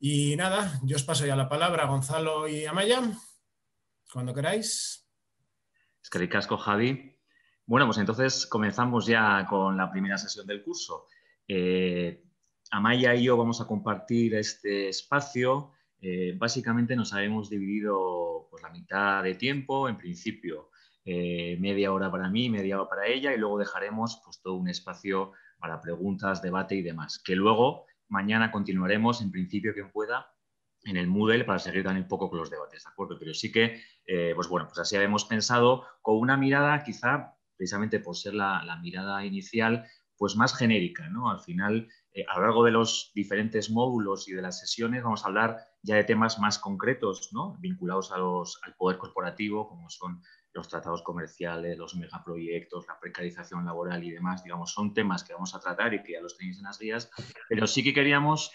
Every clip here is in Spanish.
Y nada, yo os paso ya la palabra a Gonzalo y Amaya, cuando queráis. Es que ricasco, Javi. Bueno, pues entonces comenzamos ya con la primera sesión del curso. Amaya y yo vamos a compartir este espacio. Básicamente nos habíamos dividido pues, la mitad de tiempo, en principio media hora para mí, media hora para ella, y luego dejaremos pues, todo un espacio para preguntas, debate y demás, que luego mañana continuaremos, en principio quien pueda, en el Moodle para seguir también un poco con los debates, ¿de acuerdo? Pero sí que, pues bueno, pues así habíamos pensado con una mirada quizá, precisamente por ser la mirada inicial, pues más genérica, ¿no? Al final, a lo largo de los diferentes módulos y de las sesiones vamos a hablar ya de temas más concretos, ¿no? Vinculados al poder corporativo, como son los tratados comerciales, los megaproyectos, la precarización laboral y demás, digamos, son temas que vamos a tratar y que ya los tenéis en las guías, pero sí que queríamos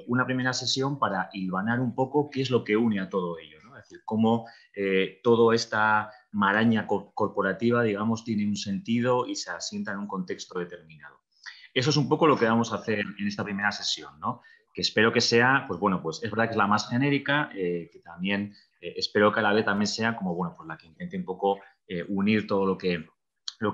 una primera sesión para hilvanar un poco qué es lo que une a todo ello, ¿no? Es decir, cómo toda esta maraña corporativa, digamos, tiene un sentido y se asienta en un contexto determinado. Eso es un poco lo que vamos a hacer en esta primera sesión, ¿no? Que espero que sea, pues bueno, pues es verdad que es la más genérica, que también espero que a la vez también sea como, bueno, pues la que intente un poco unir todo lo que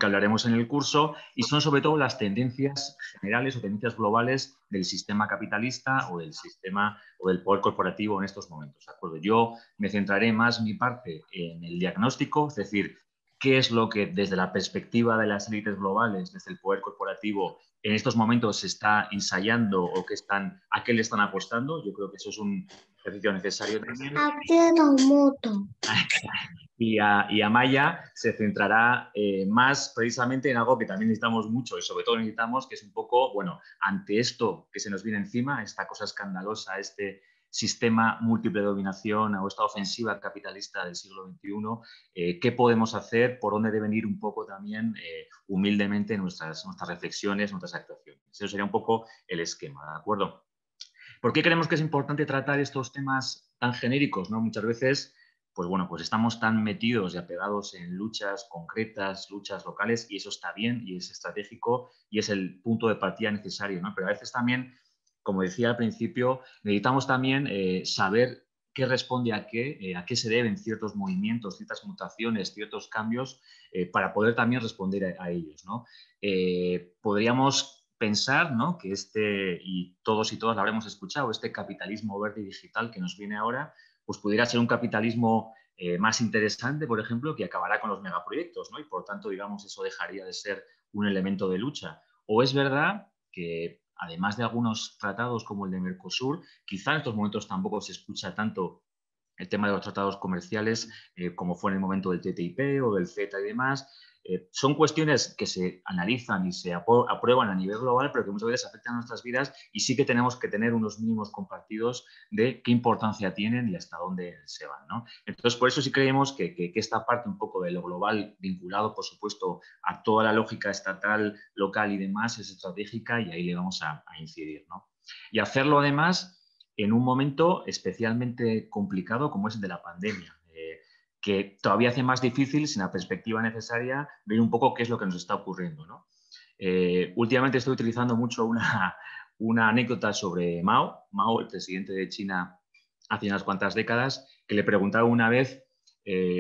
hablaremos en el curso, y son sobre todo las tendencias generales o tendencias globales del sistema capitalista o del sistema o del poder corporativo en estos momentos, ¿de acuerdo? Yo me centraré más mi parte en el diagnóstico, es decir, qué es lo que desde la perspectiva de las élites globales, desde el poder corporativo, en estos momentos se está ensayando o a qué le están apostando. Yo creo que eso es un ejercicio necesario también. Y Amaya se centrará más precisamente en algo que también necesitamos mucho y sobre todo necesitamos, que es un poco, bueno, ante esto que se nos viene encima, esta cosa escandalosa, este sistema múltiple de dominación o esta ofensiva capitalista del siglo XXI, ¿qué podemos hacer? ¿Por dónde deben ir un poco también humildemente nuestras reflexiones, nuestras actuaciones? Eso sería un poco el esquema, ¿de acuerdo? ¿Por qué creemos que es importante tratar estos temas tan genéricos, ¿no? Muchas veces, pues bueno, pues estamos tan metidos y apegados en luchas concretas, luchas locales, y eso está bien y es estratégico y es el punto de partida necesario, ¿no? Pero a veces también, como decía al principio, necesitamos también saber qué responde a qué se deben ciertos movimientos, ciertas mutaciones, ciertos cambios, para poder también responder a ellos, ¿no? Podríamos pensar, ¿no?, que y todos y todas lo habremos escuchado, este capitalismo verde y digital que nos viene ahora, pues pudiera ser un capitalismo más interesante, por ejemplo, que acabará con los megaproyectos, ¿no? Y por tanto, digamos, eso dejaría de ser un elemento de lucha. O es verdad que, además de algunos tratados como el de Mercosur, quizá en estos momentos tampoco se escucha tanto el tema de los tratados comerciales, como fue en el momento del TTIP o del CETA y demás. Son cuestiones que se analizan y se aprueban a nivel global, pero que muchas veces afectan a nuestras vidas, y sí que tenemos que tener unos mínimos compartidos de qué importancia tienen y hasta dónde se van, ¿no? Entonces, por eso sí creemos que esta parte un poco de lo global, vinculado, por supuesto, a toda la lógica estatal, local y demás, es estratégica, y ahí le vamos a incidir, ¿no? Y hacerlo, además, en un momento especialmente complicado como es el de la pandemia, que todavía hace más difícil, sin la perspectiva necesaria, ver un poco qué es lo que nos está ocurriendo, ¿no? Últimamente estoy utilizando mucho una anécdota sobre Mao, el presidente de China hace unas cuantas décadas, que le preguntaron una vez,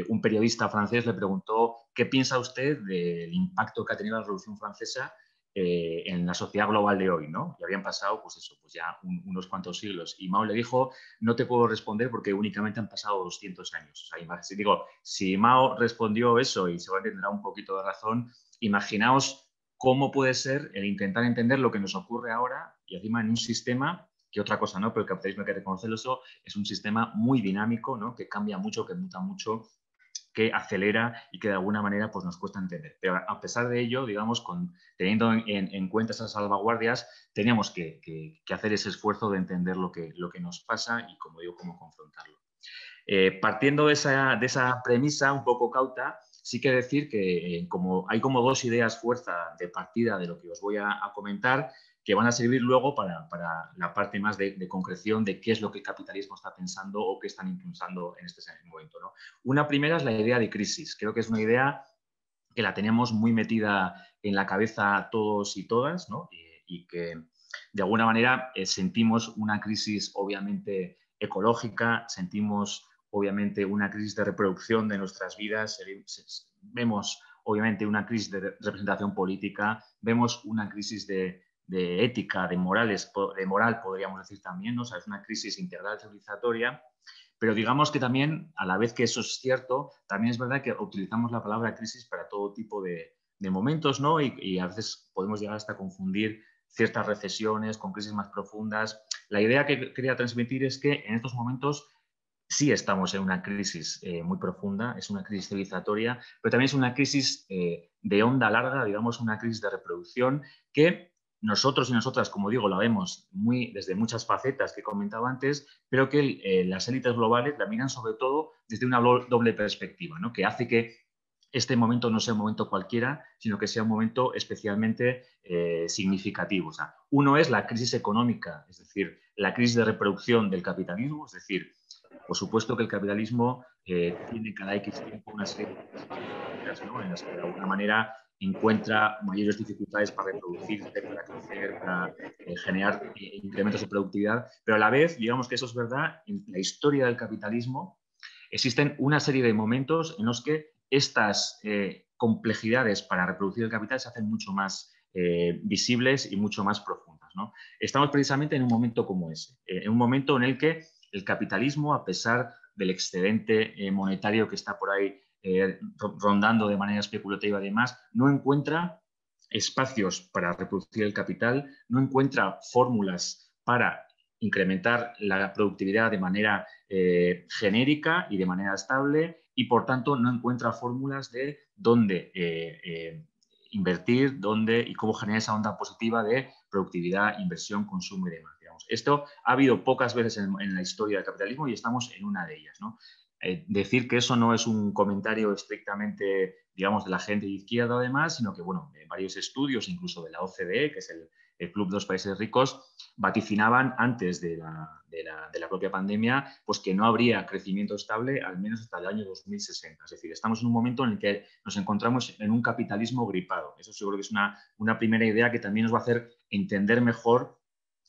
un periodista francés le preguntó: ¿qué piensa usted del impacto que ha tenido la Revolución Francesa en la sociedad global de hoy, ¿no? Y habían pasado, pues eso, pues ya unos cuantos siglos. Y Mao le dijo: no te puedo responder porque únicamente han pasado 200 años. O sea, si Mao respondió eso y seguramente tendrá un poquito de razón, imaginaos cómo puede ser el intentar entender lo que nos ocurre ahora, y encima en un sistema, que otra cosa, ¿no? Pero el capitalismo, hay que reconocerlo, eso es un sistema muy dinámico, ¿no? Que cambia mucho, que muta mucho, que acelera y que de alguna manera pues, nos cuesta entender. Pero a pesar de ello, digamos, teniendo en cuenta esas salvaguardias, teníamos que hacer ese esfuerzo de entender lo que nos pasa y, como digo, cómo confrontarlo. Partiendo de esa premisa un poco cauta, sí que decir que hay como dos ideas fuerza de partida de lo que os voy a comentar, que van a servir luego para la parte más de concreción de qué es lo que el capitalismo está pensando o qué están impulsando en este momento, ¿no? Una primera es la idea de crisis. Creo que es una idea que la tenemos muy metida en la cabeza todos y todas, ¿no? Y que de alguna manera sentimos una crisis obviamente ecológica, sentimos obviamente una crisis de reproducción de nuestras vidas, vemos obviamente una crisis de representación política, vemos una crisis de ética, de moral, podríamos decir también, ¿no? O sea, es una crisis integral civilizatoria, pero digamos que también, a la vez que eso es cierto, también es verdad que utilizamos la palabra crisis para todo tipo de momentos, ¿no? Y a veces podemos llegar hasta confundir ciertas recesiones con crisis más profundas. La idea que quería transmitir es que en estos momentos sí estamos en una crisis muy profunda, es una crisis civilizatoria, pero también es una crisis de onda larga, digamos, una crisis de reproducción que nosotros y nosotras, como digo, la vemos desde muchas facetas que he comentado antes, pero que las élites globales la miran sobre todo desde una doble perspectiva, ¿no? Que hace que este momento no sea un momento cualquiera, sino que sea un momento especialmente significativo. O sea, uno es la crisis económica, es decir, la crisis de reproducción del capitalismo, es decir, por supuesto que el capitalismo tiene cada X tiempo una serie de crisis económicas, ¿no? En las que de alguna manera encuentra mayores dificultades para reproducirse, para crecer, para generar incrementos de productividad, pero a la vez, digamos que eso es verdad, en la historia del capitalismo existen una serie de momentos en los que estas complejidades para reproducir el capital se hacen mucho más visibles y mucho más profundas, ¿no? Estamos precisamente en un momento como ese, en un momento en el que el capitalismo, a pesar del excedente monetario que está por ahí rondando de manera especulativa y demás, no encuentra espacios para reproducir el capital, no encuentra fórmulas para incrementar la productividad de manera genérica y de manera estable y, por tanto, no encuentra fórmulas de dónde invertir, dónde y cómo generar esa onda positiva de productividad, inversión, consumo y demás. Digamos. Esto ha habido pocas veces en la historia del capitalismo y estamos en una de ellas, ¿no? Decir que eso no es un comentario estrictamente, digamos, de la gente de izquierda o demás, sino que, bueno, varios estudios, incluso de la OCDE, que es el Club de los Países Ricos, vaticinaban antes de la propia pandemia pues que no habría crecimiento estable al menos hasta el año 2060. Es decir, estamos en un momento en el que nos encontramos en un capitalismo gripado. Eso seguro que es una primera idea que también nos va a hacer entender mejor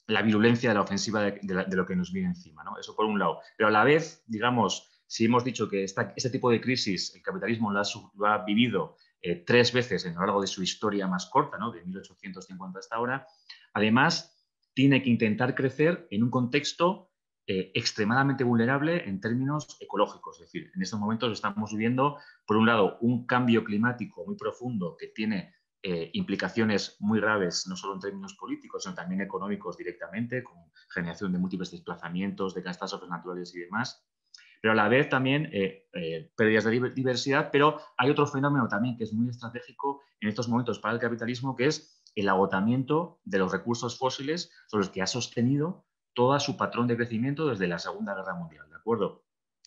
la virulencia de la ofensiva de lo que nos viene encima, ¿no? Eso por un lado. Pero a la vez, digamos, si hemos dicho que este tipo de crisis el capitalismo lo ha vivido 3 veces a lo largo de su historia más corta, ¿no? De 1850 hasta ahora, además tiene que intentar crecer en un contexto extremadamente vulnerable en términos ecológicos. Es decir, en estos momentos estamos viviendo, por un lado, un cambio climático muy profundo que tiene implicaciones muy graves, no solo en términos políticos, sino también económicos directamente, con generación de múltiples desplazamientos, de catástrofes naturales y demás. Pero a la vez también pérdidas de diversidad, pero hay otro fenómeno también que es muy estratégico en estos momentos para el capitalismo, que es el agotamiento de los recursos fósiles sobre los que ha sostenido todo su patrón de crecimiento desde la Segunda Guerra Mundial, ¿de acuerdo?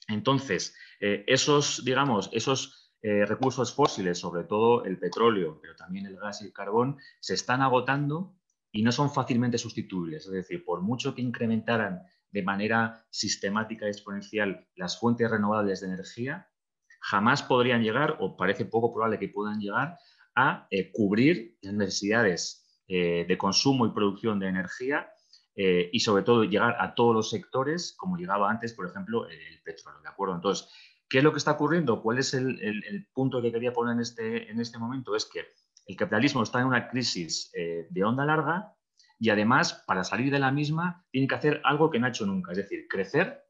Entonces, esos recursos fósiles, sobre todo el petróleo, pero también el gas y el carbón, se están agotando y no son fácilmente sustituibles. Es decir, por mucho que incrementaran de manera sistemática y exponencial las fuentes renovables de energía, jamás podrían llegar, o parece poco probable que puedan llegar, a cubrir las necesidades de consumo y producción de energía y sobre todo llegar a todos los sectores como llegaba antes, por ejemplo, el petróleo, ¿de acuerdo? Entonces, ¿qué es lo que está ocurriendo? ¿Cuál es el punto que quería poner en este momento? Es que el capitalismo está en una crisis de onda larga y además, para salir de la misma, tiene que hacer algo que no ha hecho nunca, es decir, crecer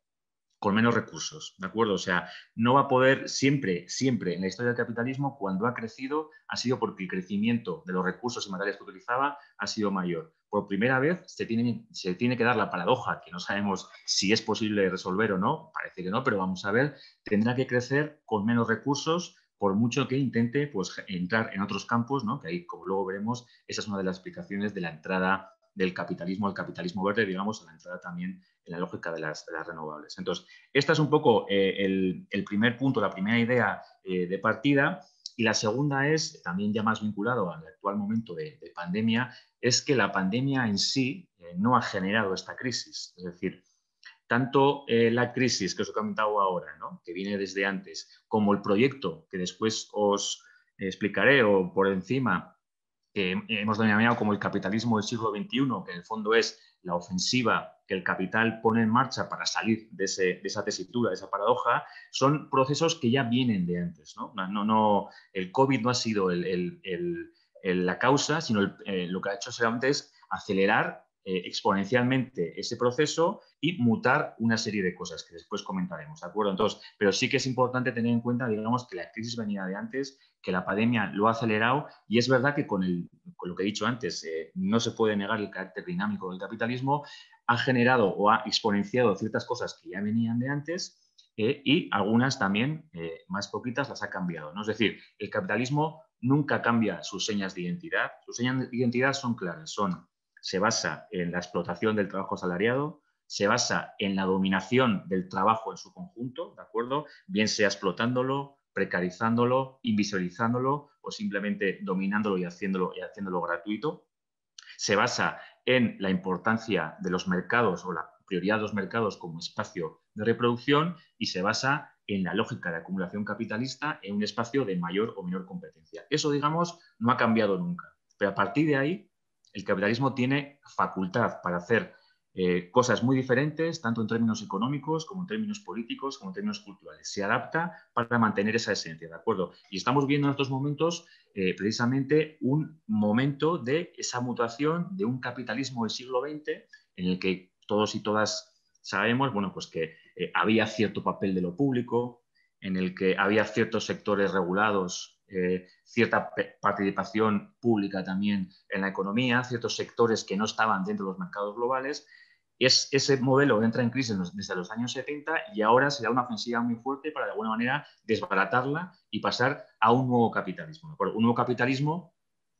con menos recursos, ¿de acuerdo? O sea, no va a poder siempre en la historia del capitalismo, cuando ha crecido, ha sido porque el crecimiento de los recursos y materiales que utilizaba ha sido mayor. Por primera vez se tiene que dar la paradoja, que no sabemos si es posible resolver o no, parece que no, pero vamos a ver, tendrá que crecer con menos recursos, por mucho que intente pues, entrar en otros campos, ¿no? Que ahí, como luego veremos, esa es una de las explicaciones de la entrada del capitalismo al capitalismo verde, digamos, a la entrada también en la lógica de las renovables. Entonces, este es un poco el primer punto, la primera idea de partida. Y la segunda es, también ya más vinculado al actual momento de pandemia, es que la pandemia en sí no ha generado esta crisis. Es decir, tanto la crisis que os he comentado ahora, ¿no? Que viene desde antes, como el proyecto que después os explicaré o por encima que hemos denominado como el capitalismo del siglo XXI, que en el fondo es la ofensiva que el capital pone en marcha para salir de esa tesitura, de esa paradoja, son procesos que ya vienen de antes, ¿no? El COVID no ha sido la causa, sino lo que ha hecho solamente es acelerar exponencialmente ese proceso y mutar una serie de cosas que después comentaremos, ¿de acuerdo? Entonces, pero sí que es importante tener en cuenta, digamos, que la crisis venía de antes, que la pandemia lo ha acelerado, y es verdad que con lo que he dicho antes, no se puede negar el carácter dinámico del capitalismo, ha generado o ha exponenciado ciertas cosas que ya venían de antes, y algunas también, más poquitas, las ha cambiado, ¿no? Es decir, el capitalismo nunca cambia sus señas de identidad. Sus señas de identidad son claras, se basa en la explotación del trabajo asalariado, se basa en la dominación del trabajo en su conjunto, ¿de acuerdo? Bien sea explotándolo, precarizándolo, invisibilizándolo o simplemente dominándolo y haciéndolo gratuito. Se basa en la importancia de los mercados o la prioridad de los mercados como espacio de reproducción, y se basa en la lógica de acumulación capitalista en un espacio de mayor o menor competencia. Eso, digamos, no ha cambiado nunca. Pero a partir de ahí, el capitalismo tiene facultad para hacer cosas muy diferentes, tanto en términos económicos como en términos políticos, como en términos culturales. Se adapta para mantener esa esencia, ¿de acuerdo? Y estamos viendo en estos momentos precisamente un momento de esa mutación de un capitalismo del siglo XX en el que todos y todas sabemos, bueno, pues que había cierto papel de lo público, en el que había ciertos sectores regulados, cierta participación pública también en la economía, ciertos sectores que no estaban dentro de los mercados globales. Ese modelo entra en crisis desde los años 70 y ahora se da una ofensiva muy fuerte para de alguna manera desbaratarla y pasar a un nuevo capitalismo. Un nuevo capitalismo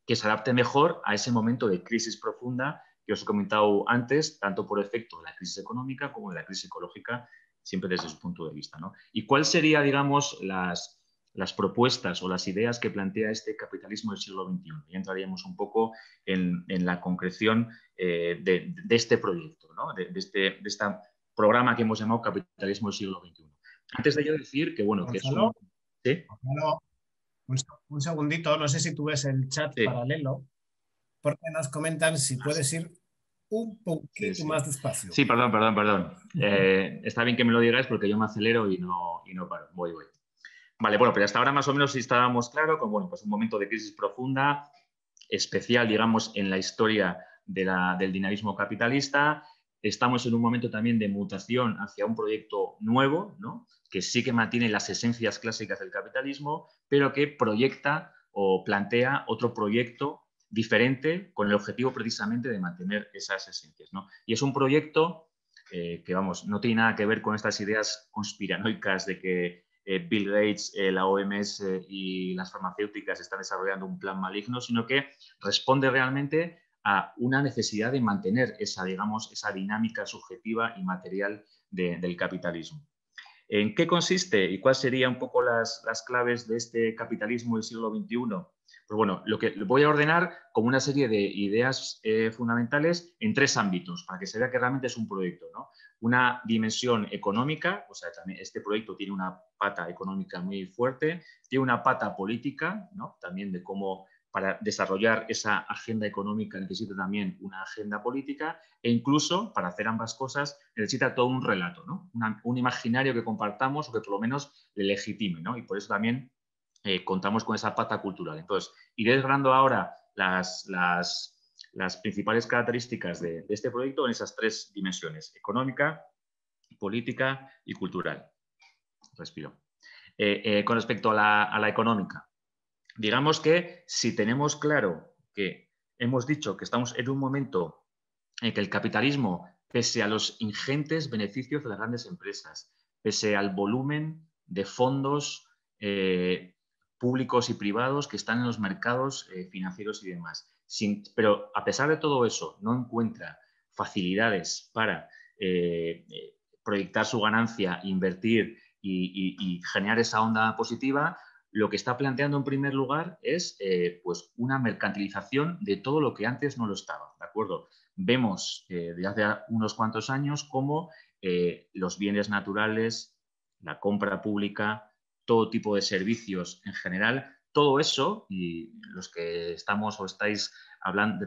que se adapte mejor a ese momento de crisis profunda que os he comentado antes, tanto por efecto de la crisis económica como de la crisis ecológica, siempre desde su punto de vista, ¿no? ¿Y cuál sería, digamos, las propuestas o las ideas que plantea este capitalismo del siglo XXI? Ya entraríamos un poco en la concreción de este proyecto, ¿no? de este programa que hemos llamado Capitalismo del siglo XXI. Antes de ello decir que, bueno, que es un... Gonzalo, ¿Sí? Gonzalo, un segundito, no sé si tú ves el chat Sí, paralelo, porque nos comentan si puedes ir un sí, poquito sí. más despacio. Sí, perdón. Está bien que me lo digáis porque yo me acelero y no paro. Voy. Vale, bueno, pero hasta ahora más o menos sí estábamos claros con, bueno, pues un momento de crisis profunda, especial, digamos, en la historia del dinamismo capitalista. Estamos en un momento también de mutación hacia un proyecto nuevo, ¿no? Que sí que mantiene las esencias clásicas del capitalismo, pero que proyecta o plantea otro proyecto diferente con el objetivo precisamente de mantener esas esencias, ¿no? Y es un proyecto que, vamos, no tiene nada que ver con estas ideas conspiranoicas de que Bill Gates, la OMS y las farmacéuticas están desarrollando un plan maligno, sino que responde realmente a una necesidad de mantener esa, digamos, esa dinámica subjetiva y material del capitalismo. ¿En qué consiste y cuáles serían un poco las claves de este capitalismo del siglo XXI? Pues bueno, lo que voy a ordenar como una serie de ideas fundamentales en tres ámbitos, para que se vea que realmente es un proyecto, ¿no? Una dimensión económica, o sea, también este proyecto tiene una pata económica muy fuerte, tiene una pata política, ¿no? También de cómo para desarrollar esa agenda económica necesita también una agenda política, e incluso para hacer ambas cosas necesita todo un relato, ¿no? Un imaginario que compartamos o que por lo menos le legitime, ¿no? Y por eso también contamos con esa pata cultural. Entonces, iré desgranando ahora las principales características de este proyecto en esas tres dimensiones: económica, política y cultural. Respiro. Con respecto a la económica, digamos que si tenemos claro que hemos dicho que estamos en un momento en que el capitalismo, pese a los ingentes beneficios de las grandes empresas, pese al volumen de fondos públicos y privados que están en los mercados financieros y demás, pero a pesar de todo eso no encuentra facilidades para proyectar su ganancia, invertir y generar esa onda positiva, lo que está planteando en primer lugar es pues una mercantilización de todo lo que antes no lo estaba, ¿de acuerdo? Vemos desde hace unos cuantos años cómo los bienes naturales, la compra pública, todo tipo de servicios en general Todo eso, y los que estamos o estáis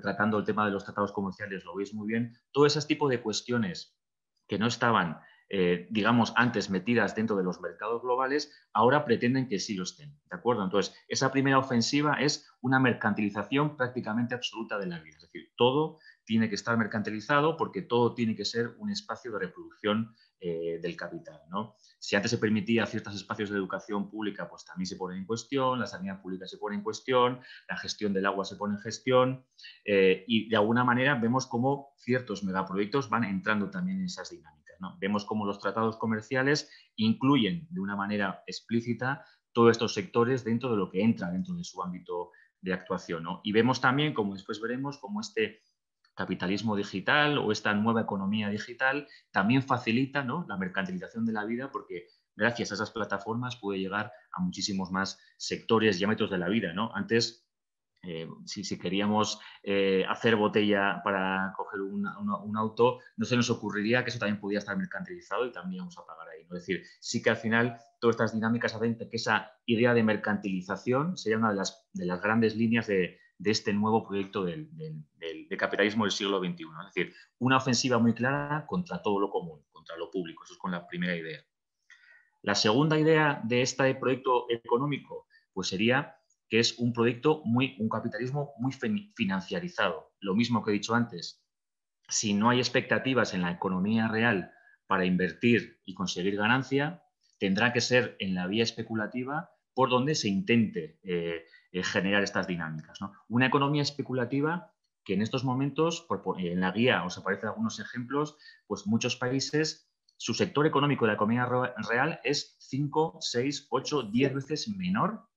tratando el tema de los tratados comerciales lo veis muy bien, todo ese tipo de cuestiones que no estaban, digamos, antes metidas dentro de los mercados globales, ahora pretenden que sí lo estén, ¿de acuerdo? Entonces, esa primera ofensiva es una mercantilización prácticamente absoluta de la vida, es decir, todo tiene que estar mercantilizado porque todo tiene que ser un espacio de reproducción del capital, ¿no? Si antes se permitía ciertos espacios de educación pública, pues también se ponen en cuestión, la sanidad pública se pone en cuestión, la gestión del agua se pone en gestión, y de alguna manera vemos cómo ciertos megaproyectos van entrando también en esas dinámicas, ¿no? Vemos cómo los tratados comerciales incluyen de una manera explícita todos estos sectores dentro de lo que entra dentro de su ámbito de actuación, ¿no? Y vemos también, como después veremos, cómo este capitalismo digital o esta nueva economía digital también facilita, ¿no?, la mercantilización de la vida, porque gracias a esas plataformas puede llegar a muchísimos más sectores y ámbitos de la vida, ¿no? Antes, si queríamos hacer botella para coger un auto, no se nos ocurriría que eso también podía estar mercantilizado y también íbamos a pagar ahí, ¿no? Es decir, sí que al final todas estas dinámicas hacen que esa idea de mercantilización sería una de las grandes líneas de este nuevo proyecto de capitalismo del siglo XXI. Es decir, una ofensiva muy clara contra todo lo común, contra lo público. Eso es con la primera idea. La segunda idea de este proyecto económico, pues sería que es un capitalismo muy financiarizado. Lo mismo que he dicho antes, si no hay expectativas en la economía real para invertir y conseguir ganancia, tendrá que ser en la vía especulativa por donde se intente generar estas dinámicas, ¿no? Una economía especulativa que en estos momentos, en la guía os aparecen algunos ejemplos, pues muchos países, su sector económico de la economía real es 5, 6, 8, 10 veces menor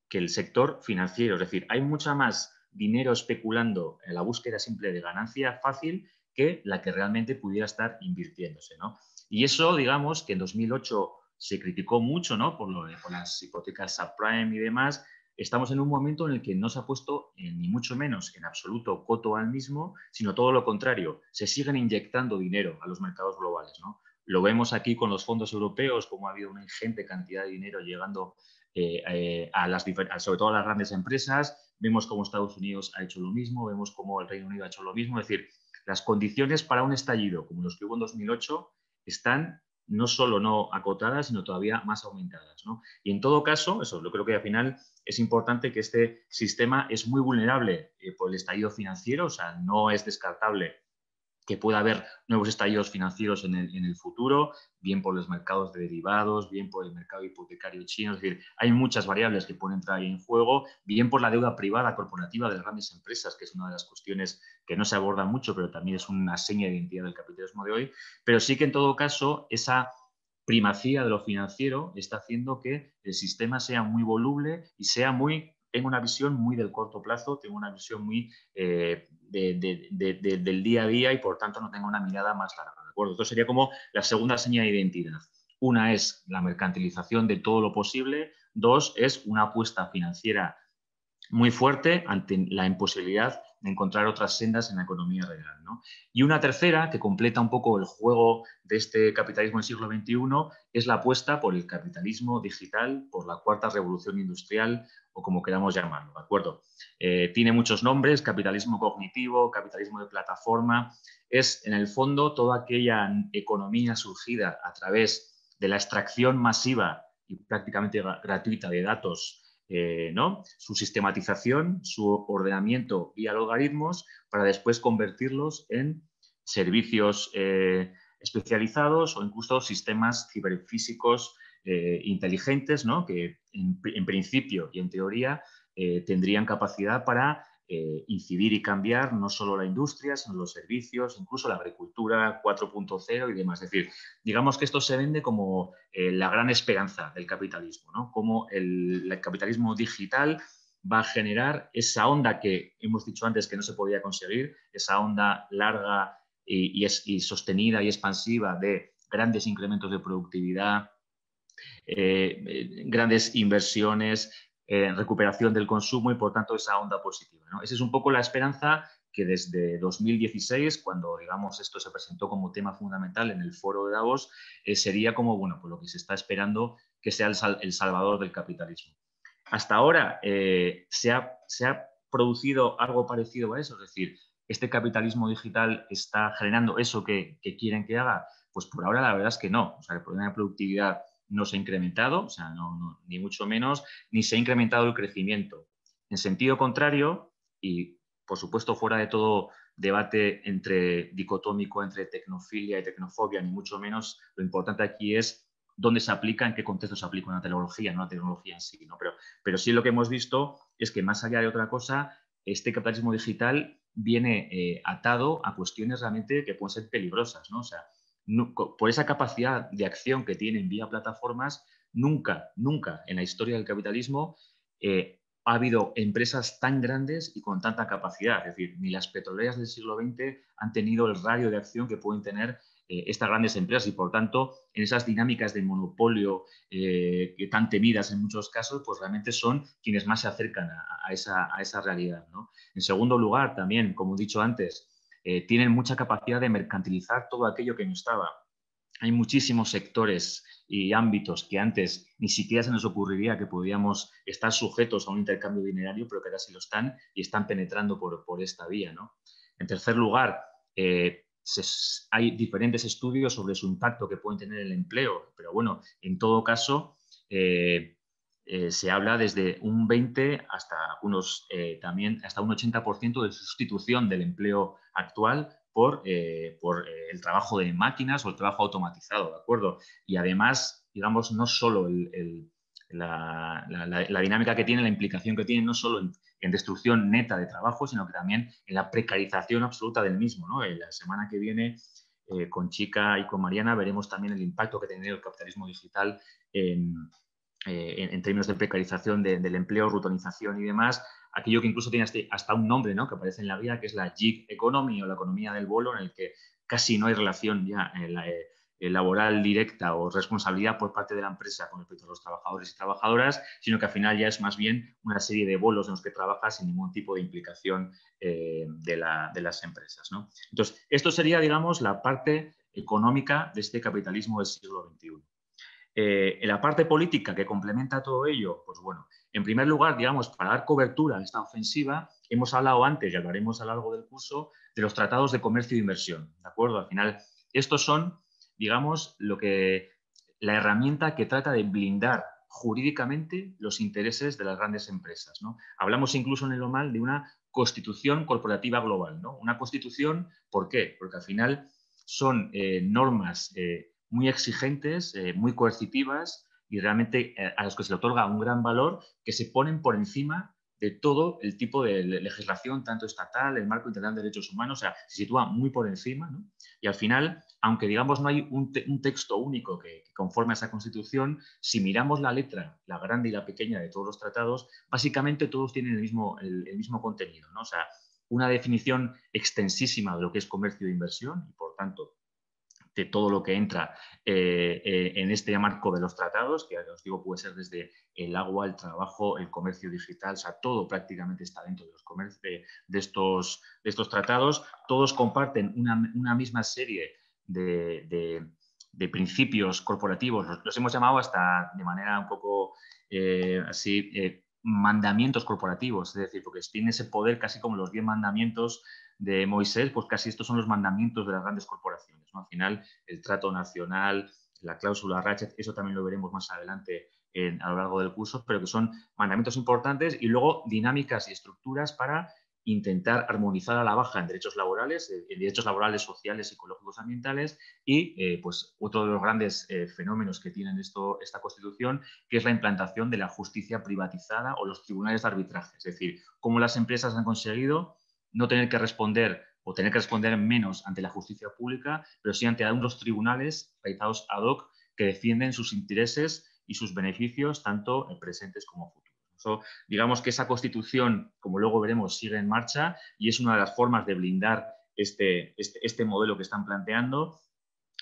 que el sector financiero. Es decir, hay mucha más dinero especulando en la búsqueda simple de ganancia fácil que la que realmente pudiera estar invirtiéndose, ¿no? Y eso, digamos, que en 2008 se criticó mucho, ¿no?, por las hipotecas subprime y demás. Estamos en un momento en el que no se ha puesto ni mucho menos en absoluto coto al mismo, sino todo lo contrario. Se siguen inyectando dinero a los mercados globales, ¿no? Lo vemos aquí con los fondos europeos, como ha habido una ingente cantidad de dinero llegando sobre todo a las grandes empresas. Vemos cómo Estados Unidos ha hecho lo mismo, vemos cómo el Reino Unido ha hecho lo mismo. Es decir, las condiciones para un estallido como los que hubo en 2008 están no solo no acotadas, sino todavía más aumentadas, ¿no? Y en todo caso, eso, yo creo que al final es importante que este sistema es muy vulnerable por el estallido financiero, o sea, no es descartable que pueda haber nuevos estallidos financieros en el futuro, bien por los mercados de derivados, bien por el mercado hipotecario chino. Es decir, hay muchas variables que pueden entrar ahí en juego, bien por la deuda privada corporativa de las grandes empresas, que es una de las cuestiones que no se abordan mucho, pero también es una seña de identidad del capitalismo de hoy. Pero sí que en todo caso, esa primacía de lo financiero está haciendo que el sistema sea muy voluble y tengo una visión muy del corto plazo, tengo una visión muy del día a día y por tanto no tengo una mirada más larga, ¿de acuerdo? Esto sería como la segunda señal de identidad. Una es la mercantilización de todo lo posible. Dos es una apuesta financiera muy fuerte ante la imposibilidad de encontrar otras sendas en la economía real, ¿no? Y una tercera, que completa un poco el juego de este capitalismo del siglo XXI, es la apuesta por el capitalismo digital, por la cuarta revolución industrial o como queramos llamarlo, ¿de acuerdo? Tiene muchos nombres: capitalismo cognitivo, capitalismo de plataforma. Es, en el fondo, toda aquella economía surgida a través de la extracción masiva y prácticamente gratuita de datos, ¿no?, su sistematización, su ordenamiento vía logaritmos, para después convertirlos en servicios especializados o incluso sistemas ciberfísicos inteligentes, ¿no?, que en principio y en teoría tendrían capacidad para incidir y cambiar no solo la industria, sino los servicios, incluso la agricultura 4.0 y demás. Es decir, digamos que esto se vende como la gran esperanza del capitalismo, ¿no? Como el capitalismo digital va a generar esa onda que hemos dicho antes que no se podía conseguir, esa onda larga y sostenida y expansiva de grandes incrementos de productividad, grandes inversiones, recuperación del consumo y, por tanto, esa onda positiva, ¿no? Esa es un poco la esperanza que desde 2016, cuando, digamos, esto se presentó como tema fundamental en el foro de Davos, sería como, bueno, pues lo que se está esperando que sea el salvador del capitalismo. Hasta ahora se ha producido algo parecido a eso, es decir, ¿este capitalismo digital está generando eso que quieren que haga? Pues por ahora la verdad es que no. O sea, el problema de productividad no se ha incrementado, o sea, ni mucho menos, ni se ha incrementado el crecimiento. En sentido contrario, y por supuesto fuera de todo debate dicotómico entre tecnofilia y tecnofobia, ni mucho menos, lo importante aquí es dónde se aplica, en qué contexto se aplica una tecnología, no la tecnología en sí, ¿no? Pero sí lo que hemos visto es que más allá de otra cosa, este capitalismo digital viene atado a cuestiones realmente que pueden ser peligrosas, ¿no? O sea, por esa capacidad de acción que tienen vía plataformas, nunca en la historia del capitalismo ha habido empresas tan grandes y con tanta capacidad. Es decir, ni las petroleras del siglo XX han tenido el radio de acción que pueden tener estas grandes empresas y, por tanto, en esas dinámicas de monopolio que tan temidas en muchos casos, pues realmente son quienes más se acercan a esa realidad, ¿no? En segundo lugar, también, como he dicho antes, tienen mucha capacidad de mercantilizar todo aquello que no estaba. Hay muchísimos sectores y ámbitos que antes ni siquiera se nos ocurriría que podíamos estar sujetos a un intercambio dinerario, pero que ahora sí lo están y están penetrando por esta vía, ¿no? En tercer lugar, hay diferentes estudios sobre su impacto que pueden tener en el empleo, pero bueno, en todo caso, se habla desde un 20 hasta también hasta un 80% de sustitución del empleo actual por el trabajo de máquinas o el trabajo automatizado, ¿de acuerdo? Y además, digamos, no solo la dinámica que tiene, la implicación que tiene, no solo en destrucción neta de trabajo, sino que también en la precarización absoluta del mismo, ¿no? La semana que viene, con Chica y con Mariana, veremos también el impacto que ha tenido el capitalismo digital en términos de precarización del empleo, rutonización y demás, aquello que incluso tiene hasta un nombre, ¿no?, que aparece en la guía, que es la gig economy o la economía del bolo, en el que casi no hay relación ya laboral directa o responsabilidad por parte de la empresa con respecto a los trabajadores y trabajadoras, sino que al final ya es más bien una serie de bolos en los que trabajas sin ningún tipo de implicación de las empresas, ¿no? Entonces, esto sería, digamos, la parte económica de este capitalismo del siglo XXI. En la parte política que complementa todo ello, pues bueno, en primer lugar, digamos, para dar cobertura a esta ofensiva, hemos hablado antes y hablaremos a lo largo del curso de los tratados de comercio e inversión, ¿de acuerdo? Al final, estos son, digamos, la herramienta que trata de blindar jurídicamente los intereses de las grandes empresas, ¿no? Hablamos incluso en el OMAL de una constitución corporativa global, ¿no? Una constitución, ¿por qué? Porque al final son normas muy exigentes, muy coercitivas y realmente a las que se le otorga un gran valor, que se ponen por encima de todo el tipo de legislación, tanto estatal, el marco internacional de derechos humanos, o sea, se sitúa muy por encima, ¿no? Y al final, aunque digamos no hay un texto único que conforme a esa Constitución, si miramos la letra, la grande y la pequeña de todos los tratados, básicamente todos tienen el mismo contenido, ¿no? O sea, una definición extensísima de lo que es comercio e inversión y, por tanto, de todo lo que entra en este marco de los tratados, que os digo puede ser desde el agua, el trabajo, el comercio digital, o sea, todo prácticamente está dentro de estos tratados. Todos comparten una misma serie de principios corporativos, los hemos llamado hasta de manera un poco así, mandamientos corporativos, es decir, porque tiene ese poder casi como los 10 mandamientos de Moisés, pues casi estos son los mandamientos de las grandes corporaciones, ¿no? Al final, el trato nacional, la cláusula Ratchet, eso también lo veremos más adelante a lo largo del curso, pero que son mandamientos importantes y luego dinámicas y estructuras para intentar armonizar a la baja en derechos laborales, sociales, psicológicos, ambientales y pues otro de los grandes fenómenos que tiene esta Constitución, que es la implantación de la justicia privatizada o los tribunales de arbitraje, es decir, cómo las empresas han conseguido no tener que responder o tener que responder menos ante la justicia pública, pero sí ante unos tribunales realizados ad hoc que defienden sus intereses y sus beneficios, tanto presentes como futuros. Eso, digamos que esa Constitución, como luego veremos, sigue en marcha y es una de las formas de blindar este modelo que están planteando.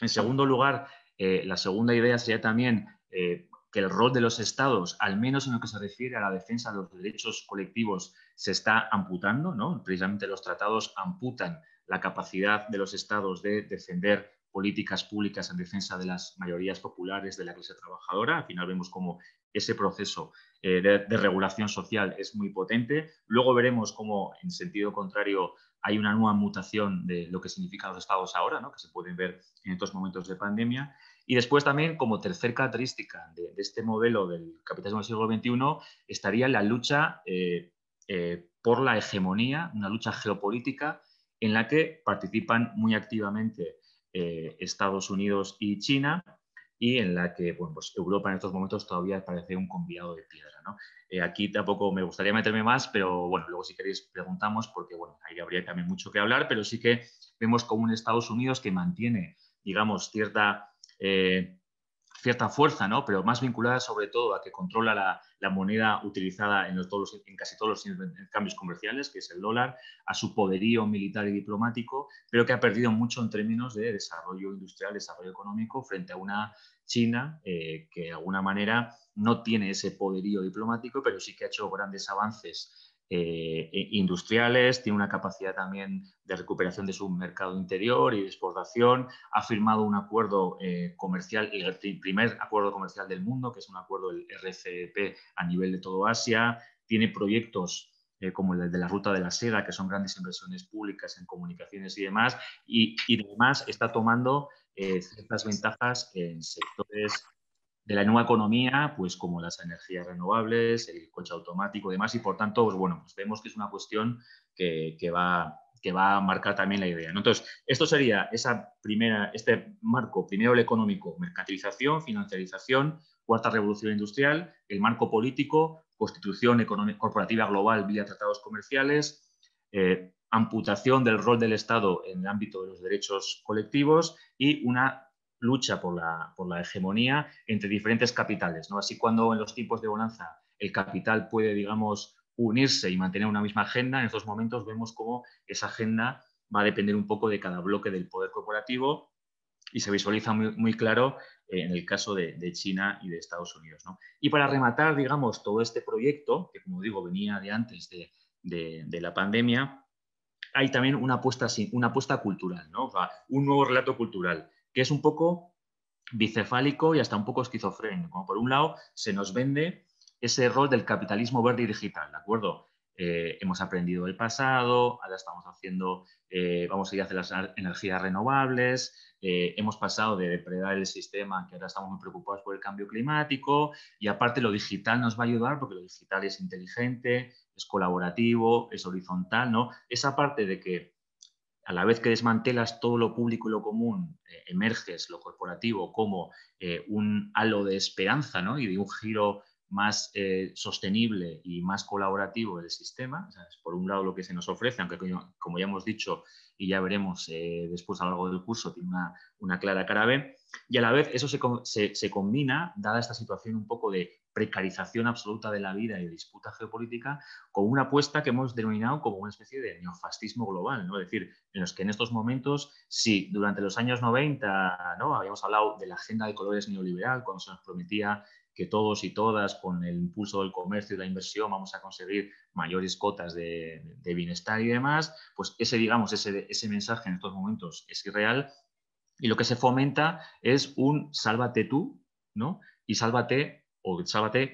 En segundo lugar, la segunda idea sería también que el rol de los estados, al menos en lo que se refiere a la defensa de los derechos colectivos, se está amputando, ¿no? Precisamente los tratados amputan la capacidad de los estados de defender políticas públicas en defensa de las mayorías populares de la clase trabajadora. Al final vemos cómo ese proceso de regulación social es muy potente. Luego veremos cómo, en sentido contrario, hay una nueva mutación de lo que significan los estados ahora, ¿no? Que se pueden ver en estos momentos de pandemia. Y después también, como tercer característica de este modelo del capitalismo del siglo XXI, estaría la lucha por la hegemonía, una lucha geopolítica en la que participan muy activamente Estados Unidos y China, y en la que bueno, pues Europa en estos momentos todavía parece un convidado de piedra, ¿no? Aquí tampoco me gustaría meterme más, pero bueno, luego si queréis preguntamos, porque bueno, ahí habría también mucho que hablar, pero sí que vemos como un Estados Unidos que mantiene, digamos, cierta fuerza, ¿no? Pero más vinculada sobre todo a que controla la moneda utilizada en casi todos los intercambios comerciales, que es el dólar, a su poderío militar y diplomático, pero que ha perdido mucho en términos de desarrollo industrial, desarrollo económico, frente a una China que de alguna manera no tiene ese poderío diplomático, pero sí que ha hecho grandes avances industriales, tiene una capacidad también de recuperación de su mercado interior y de exportación, ha firmado un acuerdo comercial, el primer acuerdo comercial del mundo, que es un acuerdo del RCEP a nivel de todo Asia, tiene proyectos como el de la Ruta de la Seda, que son grandes inversiones públicas en comunicaciones y demás, y además está tomando ciertas ventajas en sectores de la nueva economía, pues como las energías renovables, el coche automático y demás, y por tanto, pues bueno, pues vemos que es una cuestión que va a marcar también la idea, ¿no? Entonces, esto sería este marco, primero el económico, mercantilización, financiarización, cuarta revolución industrial, el marco político, constitución corporativa global vía tratados comerciales, amputación del rol del Estado en el ámbito de los derechos colectivos y una lucha por la hegemonía entre diferentes capitales, ¿no? Así, cuando en los tiempos de bonanza el capital puede, digamos, unirse y mantener una misma agenda, en estos momentos vemos cómo esa agenda va a depender un poco de cada bloque del poder corporativo y se visualiza muy claro en el caso de China y de Estados Unidos, ¿no? Y para rematar, digamos, todo este proyecto, que como digo venía de antes de la pandemia, hay también una apuesta cultural, ¿no? O sea, un nuevo relato cultural, que es un poco bicefálico y hasta un poco esquizofrénico. Como por un lado se nos vende ese rol del capitalismo verde y digital, ¿de acuerdo? Hemos aprendido del pasado, ahora estamos vamos a ir hacia las energías renovables, hemos pasado de depredar el sistema, que ahora estamos muy preocupados por el cambio climático, y aparte lo digital nos va a ayudar porque lo digital es inteligente, es colaborativo, es horizontal, ¿no? Esa parte de que a la vez que desmantelas todo lo público y lo común, emerges lo corporativo como un halo de esperanza, ¿no? Y de un giro más sostenible y más colaborativo del sistema. O sea, es por un lado lo que se nos ofrece, aunque como ya hemos dicho y ya veremos después a lo largo del curso, tiene una clara cara B. Y a la vez eso se combina, dada esta situación un poco de precarización absoluta de la vida y de disputa geopolítica, con una apuesta que hemos denominado como una especie de neofascismo global, ¿no? Es decir, en los que en estos momentos, sí, durante los años 90, ¿no? Habíamos hablado de la agenda de colores neoliberal, cuando se nos prometía que todos y todas, con el impulso del comercio y la inversión, vamos a conseguir mayores cotas de bienestar y demás, pues ese mensaje en estos momentos es irreal, y lo que se fomenta es un sálvate tú, ¿no? Y sálvate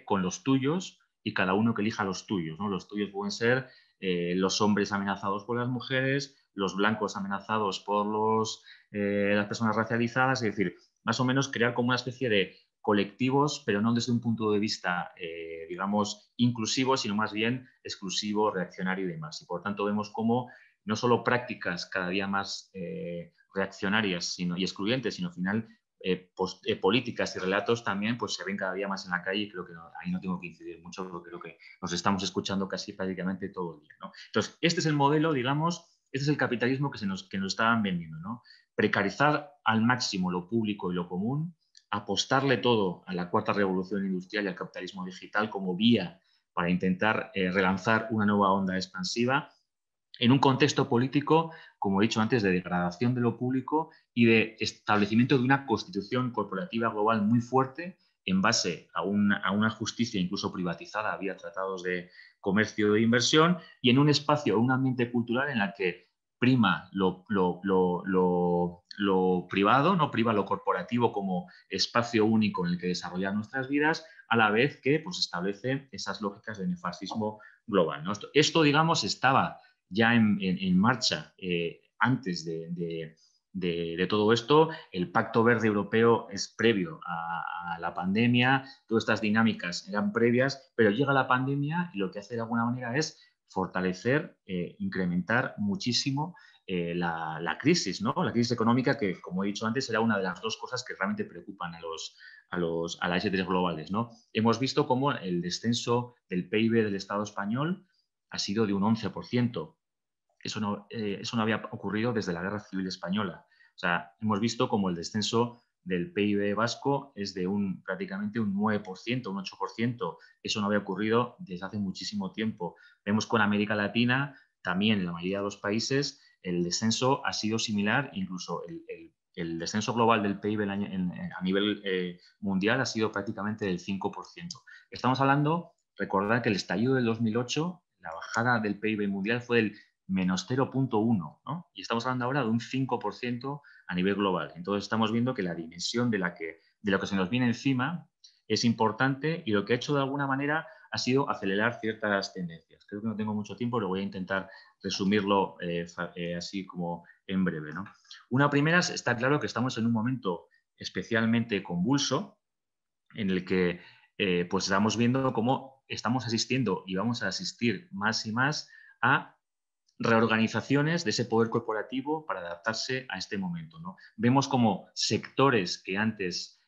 con los tuyos, y cada uno que elija los tuyos, ¿no? Los tuyos pueden ser los hombres amenazados por las mujeres, los blancos amenazados por las personas racializadas, es decir, más o menos crear como una especie de colectivos, pero no desde un punto de vista, digamos, inclusivo, sino más bien exclusivo, reaccionario y demás. Y por tanto vemos cómo no solo prácticas cada día más reaccionarias y excluyentes, sino al final políticas y relatos también pues se ven cada día más en la calle, y creo que ahí no tengo que incidir mucho porque creo que nos estamos escuchando casi prácticamente todo el día, ¿no? Entonces, este es el modelo, digamos, este es el capitalismo que nos estaban vendiendo, ¿no? Precarizar al máximo lo público y lo común, apostarle todo a la cuarta revolución industrial y al capitalismo digital como vía para intentar relanzar una nueva onda expansiva en un contexto político, como he dicho antes, de degradación de lo público y de establecimiento de una constitución corporativa global muy fuerte en base a una justicia incluso privatizada vía tratados de comercio e inversión, y en un espacio, un ambiente cultural en el que prima lo privado, no priva lo corporativo como espacio único en el que desarrollar nuestras vidas, a la vez que pues, establece esas lógicas de neofascismo global, ¿no? Esto, digamos, estaba ya en marcha antes de todo esto. El Pacto Verde Europeo es previo a la pandemia, todas estas dinámicas eran previas, pero llega la pandemia y lo que hace de alguna manera es fortalecer, incrementar muchísimo la crisis, ¿no? La crisis económica que, como he dicho antes, era una de las dos cosas que realmente preocupan a las S3 globales, ¿no? Hemos visto cómo el descenso del PIB del Estado español ha sido de un 11%. Eso no había ocurrido desde la Guerra Civil Española. O sea, hemos visto como el descenso del PIB vasco es de prácticamente un 9%, un 8%. Eso no había ocurrido desde hace muchísimo tiempo. Vemos con América Latina, también en la mayoría de los países, el descenso ha sido similar, incluso el descenso global del PIB a nivel mundial ha sido prácticamente del 5%. Estamos hablando, recordad que el estallido del 2008, la bajada del PIB mundial fue del menos 0,1, ¿no? Y estamos hablando ahora de un 5% a nivel global. Entonces estamos viendo que la dimensión de lo que se nos viene encima es importante y lo que ha hecho de alguna manera ha sido acelerar ciertas tendencias. Creo que no tengo mucho tiempo, pero voy a intentar resumirlo así como en breve, ¿no? Una primera, está claro que estamos en un momento especialmente convulso en el que pues estamos viendo cómo estamos asistiendo y vamos a asistir más y más a reorganizaciones de ese poder corporativo para adaptarse a este momento, ¿no? Vemos como sectores que antes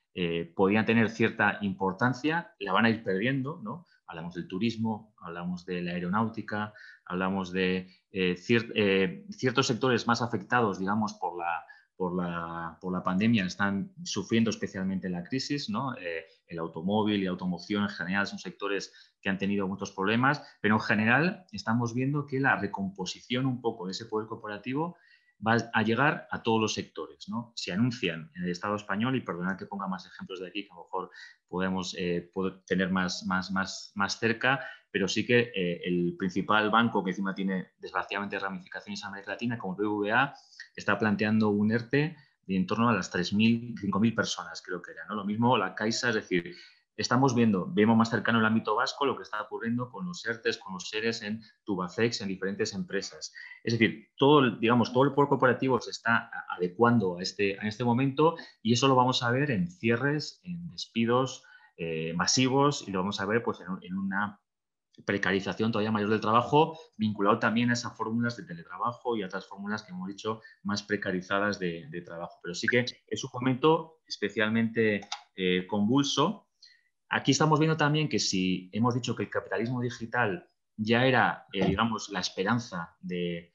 podían tener cierta importancia la van a ir perdiendo, ¿no? Hablamos del turismo, hablamos de la aeronáutica, hablamos de ciertos sectores más afectados, digamos, por la pandemia, están sufriendo especialmente la crisis, ¿no? El automóvil y la automoción en general son sectores que han tenido muchos problemas, pero en general estamos viendo que la recomposición un poco de ese poder corporativo va a llegar a todos los sectores, ¿no? Se anuncian en el Estado español, y perdonad que ponga más ejemplos de aquí, que a lo mejor podemos tener más cerca, pero sí que el principal banco que encima tiene desgraciadamente ramificaciones en América Latina, como el BBVA, está planteando un ERTE de en torno a las 3.000, 5.000 personas, creo que era, ¿no? Lo mismo la Caixa, es decir, vemos más cercano el ámbito vasco lo que está ocurriendo con los ERTEs, con los ERES en Tubacex, en diferentes empresas. Es decir, todo el poder corporativo se está adecuando a este momento, y eso lo vamos a ver en cierres, en despidos masivos, y lo vamos a ver pues, en una precarización todavía mayor del trabajo, vinculado también a esas fórmulas de teletrabajo y a otras fórmulas que hemos dicho más precarizadas de trabajo. Pero sí que es un momento especialmente convulso. Aquí estamos viendo también que si hemos dicho que el capitalismo digital ya era, digamos, la esperanza del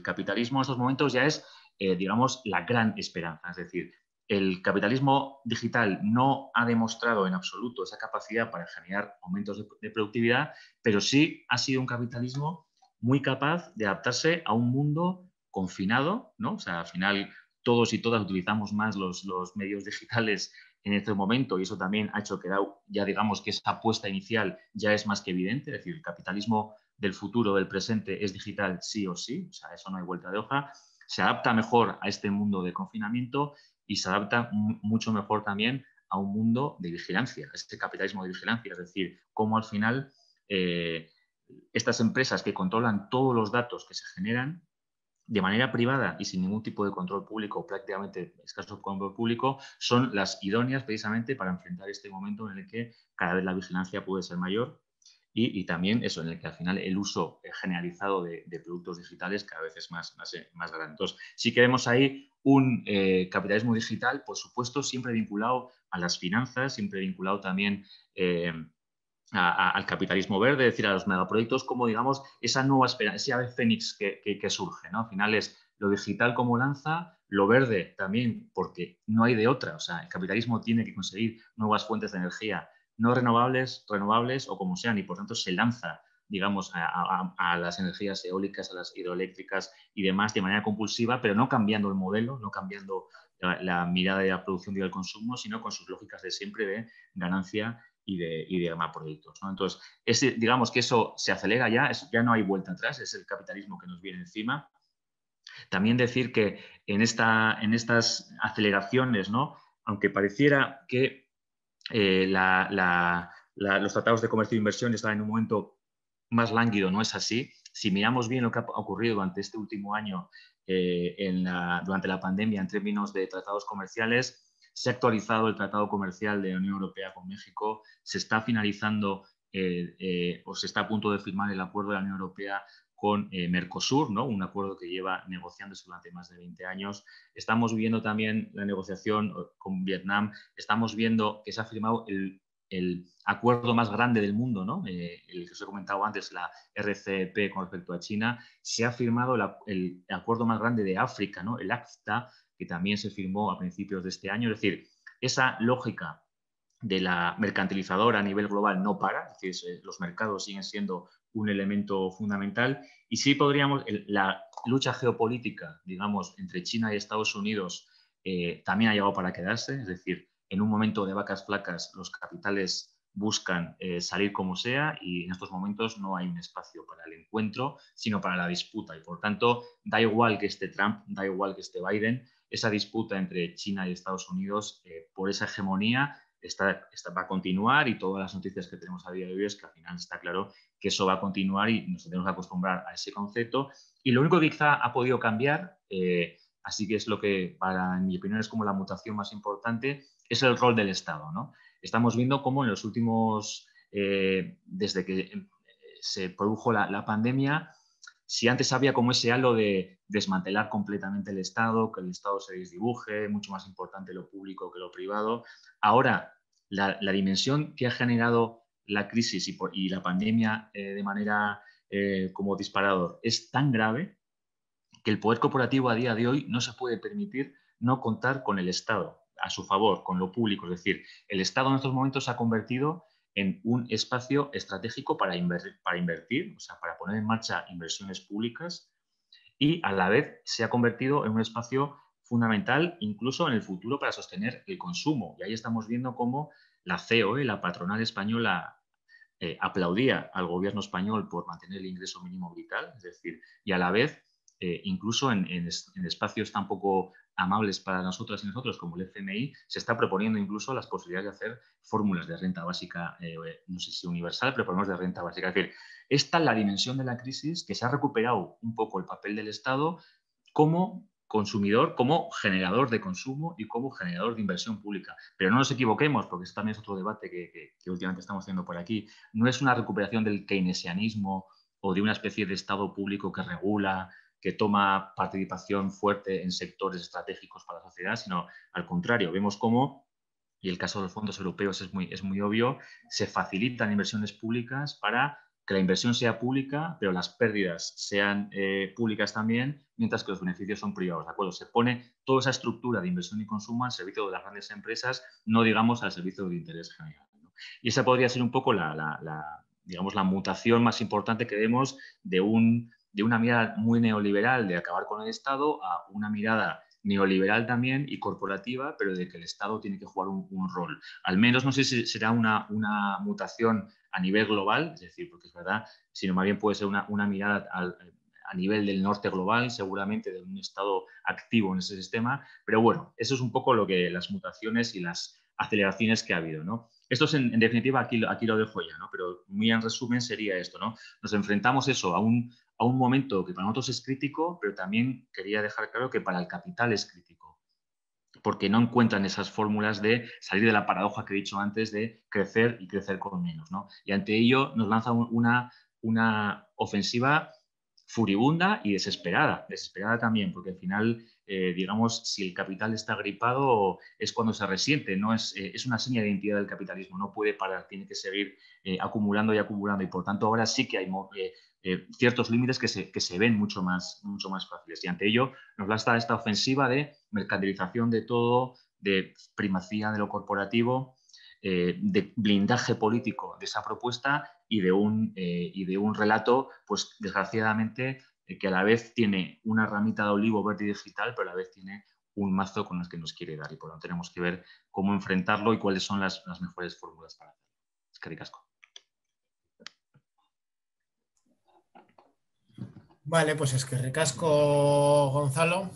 capitalismo, en estos momentos ya es, digamos, la gran esperanza. Es decir, el capitalismo digital no ha demostrado en absoluto esa capacidad para generar aumentos de productividad, pero sí ha sido un capitalismo muy capaz de adaptarse a un mundo confinado, ¿no? O sea, al final todos y todas utilizamos más los medios digitales en este momento, y eso también ha hecho que ya digamos que esa apuesta inicial ya es más que evidente. Es decir, el capitalismo del futuro, del presente, es digital sí o sí, o sea, eso no hay vuelta de hoja. Se adapta mejor a este mundo de confinamiento y se adapta mucho mejor también a un mundo de vigilancia, a este capitalismo de vigilancia. Es decir, cómo al final estas empresas que controlan todos los datos que se generan de manera privada y sin ningún tipo de control público, prácticamente escaso control público, son las idóneas precisamente para enfrentar este momento en el que cada vez la vigilancia puede ser mayor y también eso, en el que al final el uso generalizado de productos digitales cada vez es más grande. Entonces, sí que vemos ahí un capitalismo digital, por supuesto, siempre vinculado a las finanzas, siempre vinculado también al capitalismo verde, es decir, a los megaproyectos, como digamos esa nueva esperanza, ese ave fénix que surge, ¿no? Al final es lo digital como lanza, lo verde también, porque no hay de otra. O sea, el capitalismo tiene que conseguir nuevas fuentes de energía, no renovables o como sean, y por tanto se lanza, digamos, a las energías eólicas, a las hidroeléctricas y demás de manera compulsiva, pero no cambiando el modelo, no cambiando la mirada de la producción y del consumo, sino con sus lógicas de siempre de ganancia y de gama productos, ¿no? Entonces, digamos que eso se acelera ya no hay vuelta atrás, es el capitalismo que nos viene encima. También decir que en estas aceleraciones, ¿no? Aunque pareciera que los tratados de comercio e inversión están en un momento más lánguido, no es así. Si miramos bien lo que ha ocurrido durante este último año, durante la pandemia, en términos de tratados comerciales, se ha actualizado el tratado comercial de la Unión Europea con México, se está finalizando o se está a punto de firmar el acuerdo de la Unión Europea con Mercosur, ¿no? Un acuerdo que lleva negociándose durante más de 20 años. Estamos viendo también la negociación con Vietnam, estamos viendo que se ha firmado el acuerdo más grande del mundo, ¿no? El que os he comentado antes, la RCEP con respecto a China, se ha firmado el acuerdo más grande de África, ¿no? El ACTA, que también se firmó a principios de este año. Es decir, esa lógica de la mercantilizadora a nivel global no para, es decir, los mercados siguen siendo un elemento fundamental y sí podríamos, la lucha geopolítica, digamos, entre China y Estados Unidos también ha llegado para quedarse, es decir, en un momento de vacas flacas los capitales buscan salir como sea y en estos momentos no hay un espacio para el encuentro, sino para la disputa y por tanto da igual que esté Trump, da igual que esté Biden, esa disputa entre China y Estados Unidos por esa hegemonía va a continuar y todas las noticias que tenemos a día de hoy es que al final está claro que eso va a continuar y nos tenemos que acostumbrar a ese concepto. Y lo único que quizá ha podido cambiar, así que es lo que para en mi opinión es como la mutación más importante, es el rol del Estado, ¿no? Estamos viendo cómo en los últimos, desde que se produjo la pandemia, si antes había como ese halo de desmantelar completamente el Estado, que el Estado se desdibuje, mucho más importante lo público que lo privado, ahora la dimensión que ha generado la crisis y la pandemia de manera como disparador es tan grave que el poder corporativo a día de hoy no se puede permitir no contar con el Estado a su favor, con lo público. Es decir, el Estado en estos momentos se ha convertido en un espacio estratégico para invertir, o sea, para poner en marcha inversiones públicas y a la vez se ha convertido en un espacio fundamental incluso en el futuro para sostener el consumo. Y ahí estamos viendo cómo la COE, la patronal española, aplaudía al gobierno español por mantener el ingreso mínimo vital, es decir, y a la vez, incluso en espacios tan poco amables para nosotras y nosotros como el FMI, se está proponiendo incluso las posibilidades de hacer fórmulas de renta básica, no sé si universal, pero por lo menos de renta básica. Es decir, esta es la dimensión de la crisis que se ha recuperado un poco el papel del Estado como consumidor, como generador de consumo y como generador de inversión pública. Pero no nos equivoquemos, porque eso también es otro debate que últimamente estamos haciendo por aquí. No es una recuperación del keynesianismo o de una especie de Estado público que regula, que toma participación fuerte en sectores estratégicos para la sociedad, sino al contrario, vemos cómo, y el caso de los fondos europeos es muy obvio, se facilitan inversiones públicas para que la inversión sea pública, pero las pérdidas sean públicas también, mientras que los beneficios son privados. ¿De acuerdo? Se pone toda esa estructura de inversión y consumo al servicio de las grandes empresas, no digamos al servicio de interés general, ¿no? Y esa podría ser un poco digamos, la mutación más importante que vemos de una mirada muy neoliberal de acabar con el Estado a una mirada neoliberal también y corporativa, pero de que el Estado tiene que jugar un rol. Al menos no sé si será una mutación a nivel global, es decir, porque es verdad, sino más bien puede ser una mirada a nivel del norte global, seguramente de un Estado activo en ese sistema, pero bueno, eso es un poco lo que las mutaciones y las aceleraciones que ha habido, ¿no? Esto es, en definitiva, aquí lo dejo ya, ¿no? Pero muy en resumen sería esto, ¿no? Nos enfrentamos eso a un momento que para nosotros es crítico, pero también quería dejar claro que para el capital es crítico, porque no encuentran esas fórmulas de salir de la paradoja que he dicho antes de crecer y crecer con menos, ¿no? Y ante ello nos lanza una ofensiva furibunda y desesperada también, porque al final, digamos, si el capital está gripado es cuando se resiente, no es una seña de identidad del capitalismo, no puede parar, tiene que seguir acumulando y acumulando y por tanto ahora sí que hay ciertos límites que se ven mucho más fáciles y ante ello nos lanza esta ofensiva de mercantilización de todo, de primacía de lo corporativo, de blindaje político de esa propuesta y de un relato, pues desgraciadamente, que a la vez tiene una ramita de olivo verde y digital, pero a la vez tiene un mazo con el que nos quiere dar y por lo tanto tenemos que ver cómo enfrentarlo y cuáles son las mejores fórmulas para hacerlo. Eskerrik asko. Vale, pues es que ricasco, Gonzalo,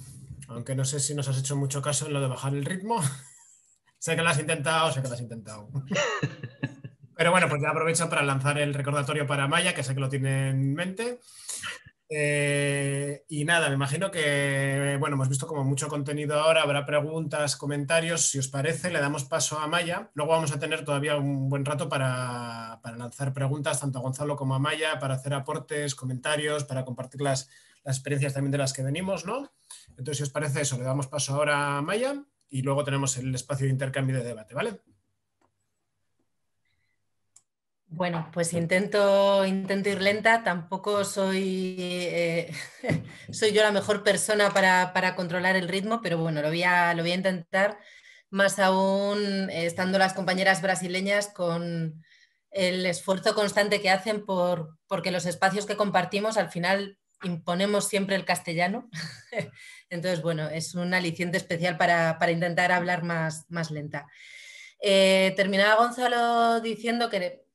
aunque no sé si nos has hecho mucho caso en lo de bajar el ritmo. Sé que lo has intentado, sé que lo has intentado. Pero bueno, pues ya aprovecho para lanzar el recordatorio para Maya, que sé que lo tiene en mente. Y nada, me imagino que, bueno, hemos visto como mucho contenido ahora, habrá preguntas, comentarios. Si os parece, le damos paso a Maya. Luego vamos a tener todavía un buen rato para lanzar preguntas, tanto a Gonzalo como a Maya, para hacer aportes, comentarios, para compartir las experiencias también de las que venimos, ¿no? Entonces, si os parece eso, le damos paso ahora a Maya y luego tenemos el espacio de intercambio de debate, ¿vale? Bueno, pues intento ir lenta, tampoco soy, soy yo la mejor persona para controlar el ritmo, pero bueno, lo voy a intentar, más aún estando las compañeras brasileñas con el esfuerzo constante que hacen porque los espacios que compartimos al final imponemos siempre el castellano. Entonces, bueno, es un aliciente especial para intentar hablar más lenta. Terminaba Gonzalo diciendo que...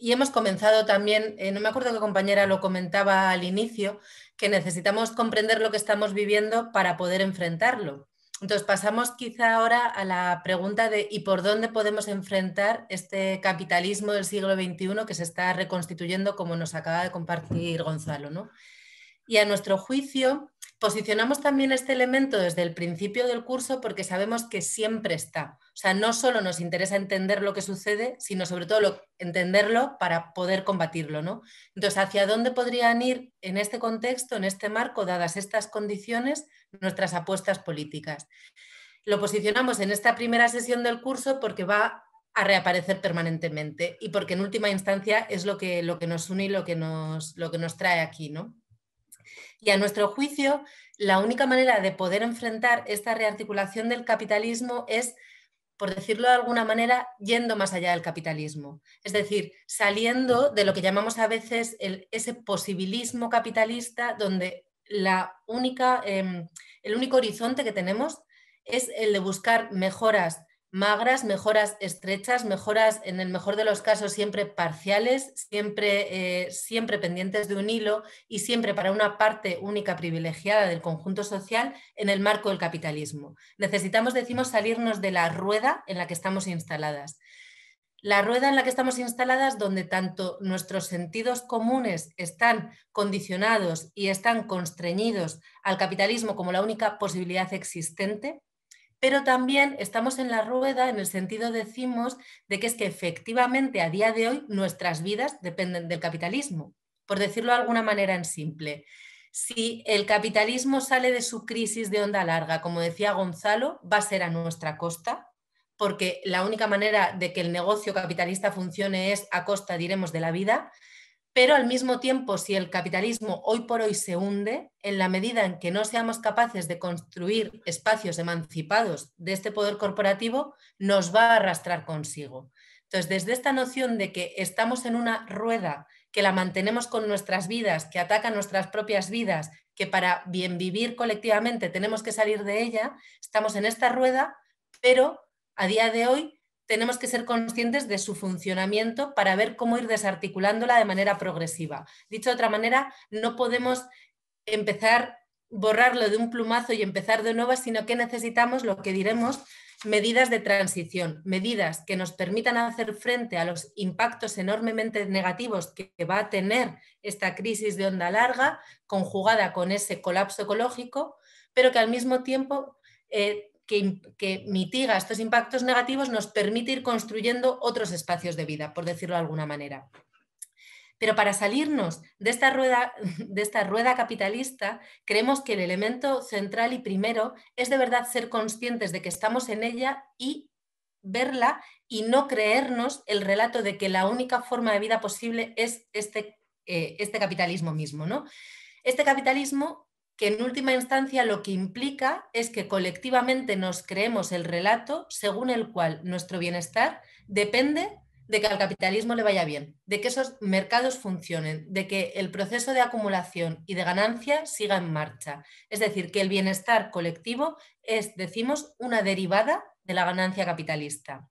Y hemos comenzado también, no me acuerdo qué compañera lo comentaba al inicio, que necesitamos comprender lo que estamos viviendo para poder enfrentarlo. Entonces pasamos quizá ahora a la pregunta de ¿y por dónde podemos enfrentar este capitalismo del siglo XXI que se está reconstituyendo, como nos acaba de compartir Gonzalo, ¿no? Y a nuestro juicio posicionamos también este elemento desde el principio del curso porque sabemos que siempre está. O sea, no solo nos interesa entender lo que sucede, sino sobre todo entenderlo para poder combatirlo, ¿no? Entonces, ¿hacia dónde podrían ir en este contexto, en este marco, dadas estas condiciones, nuestras apuestas políticas? Lo posicionamos en esta primera sesión del curso porque va a reaparecer permanentemente y porque en última instancia es lo que nos une y lo que nos trae aquí, ¿no? Y a nuestro juicio, la única manera de poder enfrentar esta rearticulación del capitalismo es, por decirlo de alguna manera, yendo más allá del capitalismo. Es decir, saliendo de lo que llamamos a veces ese posibilismo capitalista, donde el único horizonte que tenemos es el de buscar mejoras magras, mejoras estrechas, mejoras en el mejor de los casos siempre parciales, siempre pendientes de un hilo y siempre para una parte única privilegiada del conjunto social en el marco del capitalismo. Necesitamos, decimos, salirnos de la rueda en la que estamos instaladas. La rueda en la que estamos instaladas, donde tanto nuestros sentidos comunes están condicionados y están constreñidos al capitalismo como la única posibilidad existente, pero también estamos en la rueda en el sentido, decimos, de que es que efectivamente a día de hoy nuestras vidas dependen del capitalismo. Por decirlo de alguna manera en simple, si el capitalismo sale de su crisis de onda larga, como decía Gonzalo, va a ser a nuestra costa, porque la única manera de que el negocio capitalista funcione es a costa, diremos, de la vida. Pero al mismo tiempo, si el capitalismo hoy por hoy se hunde, en la medida en que no seamos capaces de construir espacios emancipados de este poder corporativo, nos va a arrastrar consigo. Entonces, desde esta noción de que estamos en una rueda, que la mantenemos con nuestras vidas, que ataca nuestras propias vidas, que para bien vivir colectivamente tenemos que salir de ella, estamos en esta rueda, pero a día de hoy tenemos que ser conscientes de su funcionamiento para ver cómo ir desarticulándola de manera progresiva. Dicho de otra manera, no podemos empezar, borrarlo de un plumazo y empezar de nuevo, sino que necesitamos lo que diremos medidas de transición, medidas que nos permitan hacer frente a los impactos enormemente negativos que va a tener esta crisis de onda larga, conjugada con ese colapso ecológico, pero que al mismo tiempo que mitiga estos impactos negativos, nos permite ir construyendo otros espacios de vida, por decirlo de alguna manera. Pero para salirnos de esta rueda capitalista, creemos que el elemento central y primero es de verdad ser conscientes de que estamos en ella y verla y no creernos el relato de que la única forma de vida posible es este capitalismo mismo, ¿no? Este capitalismo que en última instancia lo que implica es que colectivamente nos creemos el relato según el cual nuestro bienestar depende de que al capitalismo le vaya bien, de que esos mercados funcionen, de que el proceso de acumulación y de ganancia siga en marcha. Es decir, que el bienestar colectivo es, decimos, una derivada de la ganancia capitalista.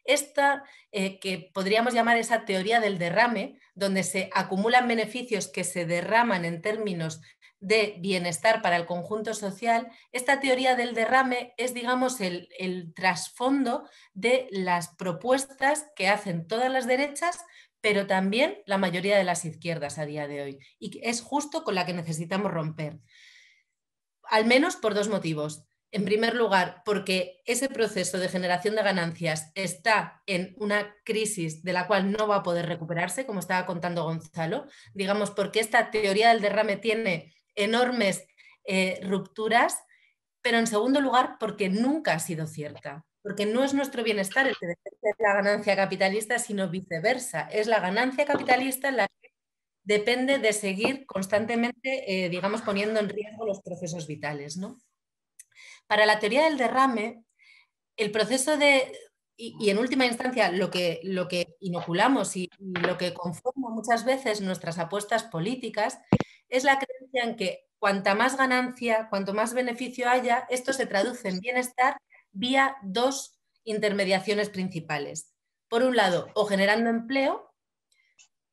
Esta, que podríamos llamar esa teoría del derrame, donde se acumulan beneficios que se derraman en términos de bienestar para el conjunto social, esta teoría del derrame es, digamos, el trasfondo de las propuestas que hacen todas las derechas, pero también la mayoría de las izquierdas a día de hoy. Y es justo con la que necesitamos romper. Al menos por dos motivos. En primer lugar, porque ese proceso de generación de ganancias está en una crisis de la cual no va a poder recuperarse, como estaba contando Gonzalo, digamos, porque esta teoría del derrame tiene enormes rupturas, pero en segundo lugar, porque nunca ha sido cierta, porque no es nuestro bienestar el que depende de la ganancia capitalista, sino viceversa. Es la ganancia capitalista la que depende de seguir constantemente, digamos, poniendo en riesgo los procesos vitales, ¿no? Para la teoría del derrame, el proceso de, y en última instancia lo que inoculamos y lo que conforma muchas veces nuestras apuestas políticas es la creencia en que cuanta más ganancia, cuanto más beneficio haya, esto se traduce en bienestar vía dos intermediaciones principales. Por un lado, o generando empleo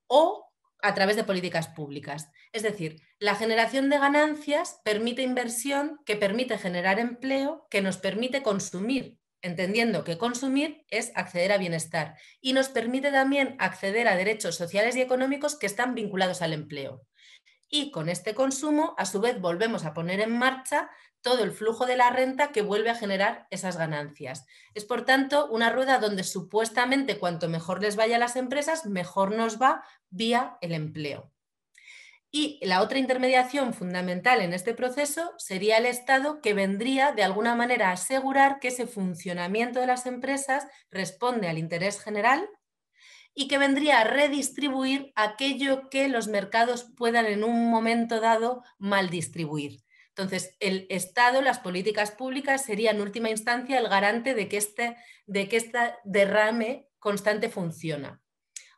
o a través de políticas públicas. Es decir, la generación de ganancias permite inversión, que permite generar empleo, que nos permite consumir, entendiendo que consumir es acceder a bienestar y nos permite también acceder a derechos sociales y económicos que están vinculados al empleo. Y con este consumo, a su vez, volvemos a poner en marcha todo el flujo de la renta que vuelve a generar esas ganancias. Es, por tanto, una rueda donde supuestamente cuanto mejor les vaya a las empresas, mejor nos va vía el empleo. Y la otra intermediación fundamental en este proceso sería el Estado, que vendría de alguna manera a asegurar que ese funcionamiento de las empresas responde al interés general y que vendría a redistribuir aquello que los mercados puedan en un momento dado mal distribuir. Entonces, el Estado, las políticas públicas serían en última instancia el garante de que este derrame constante funciona.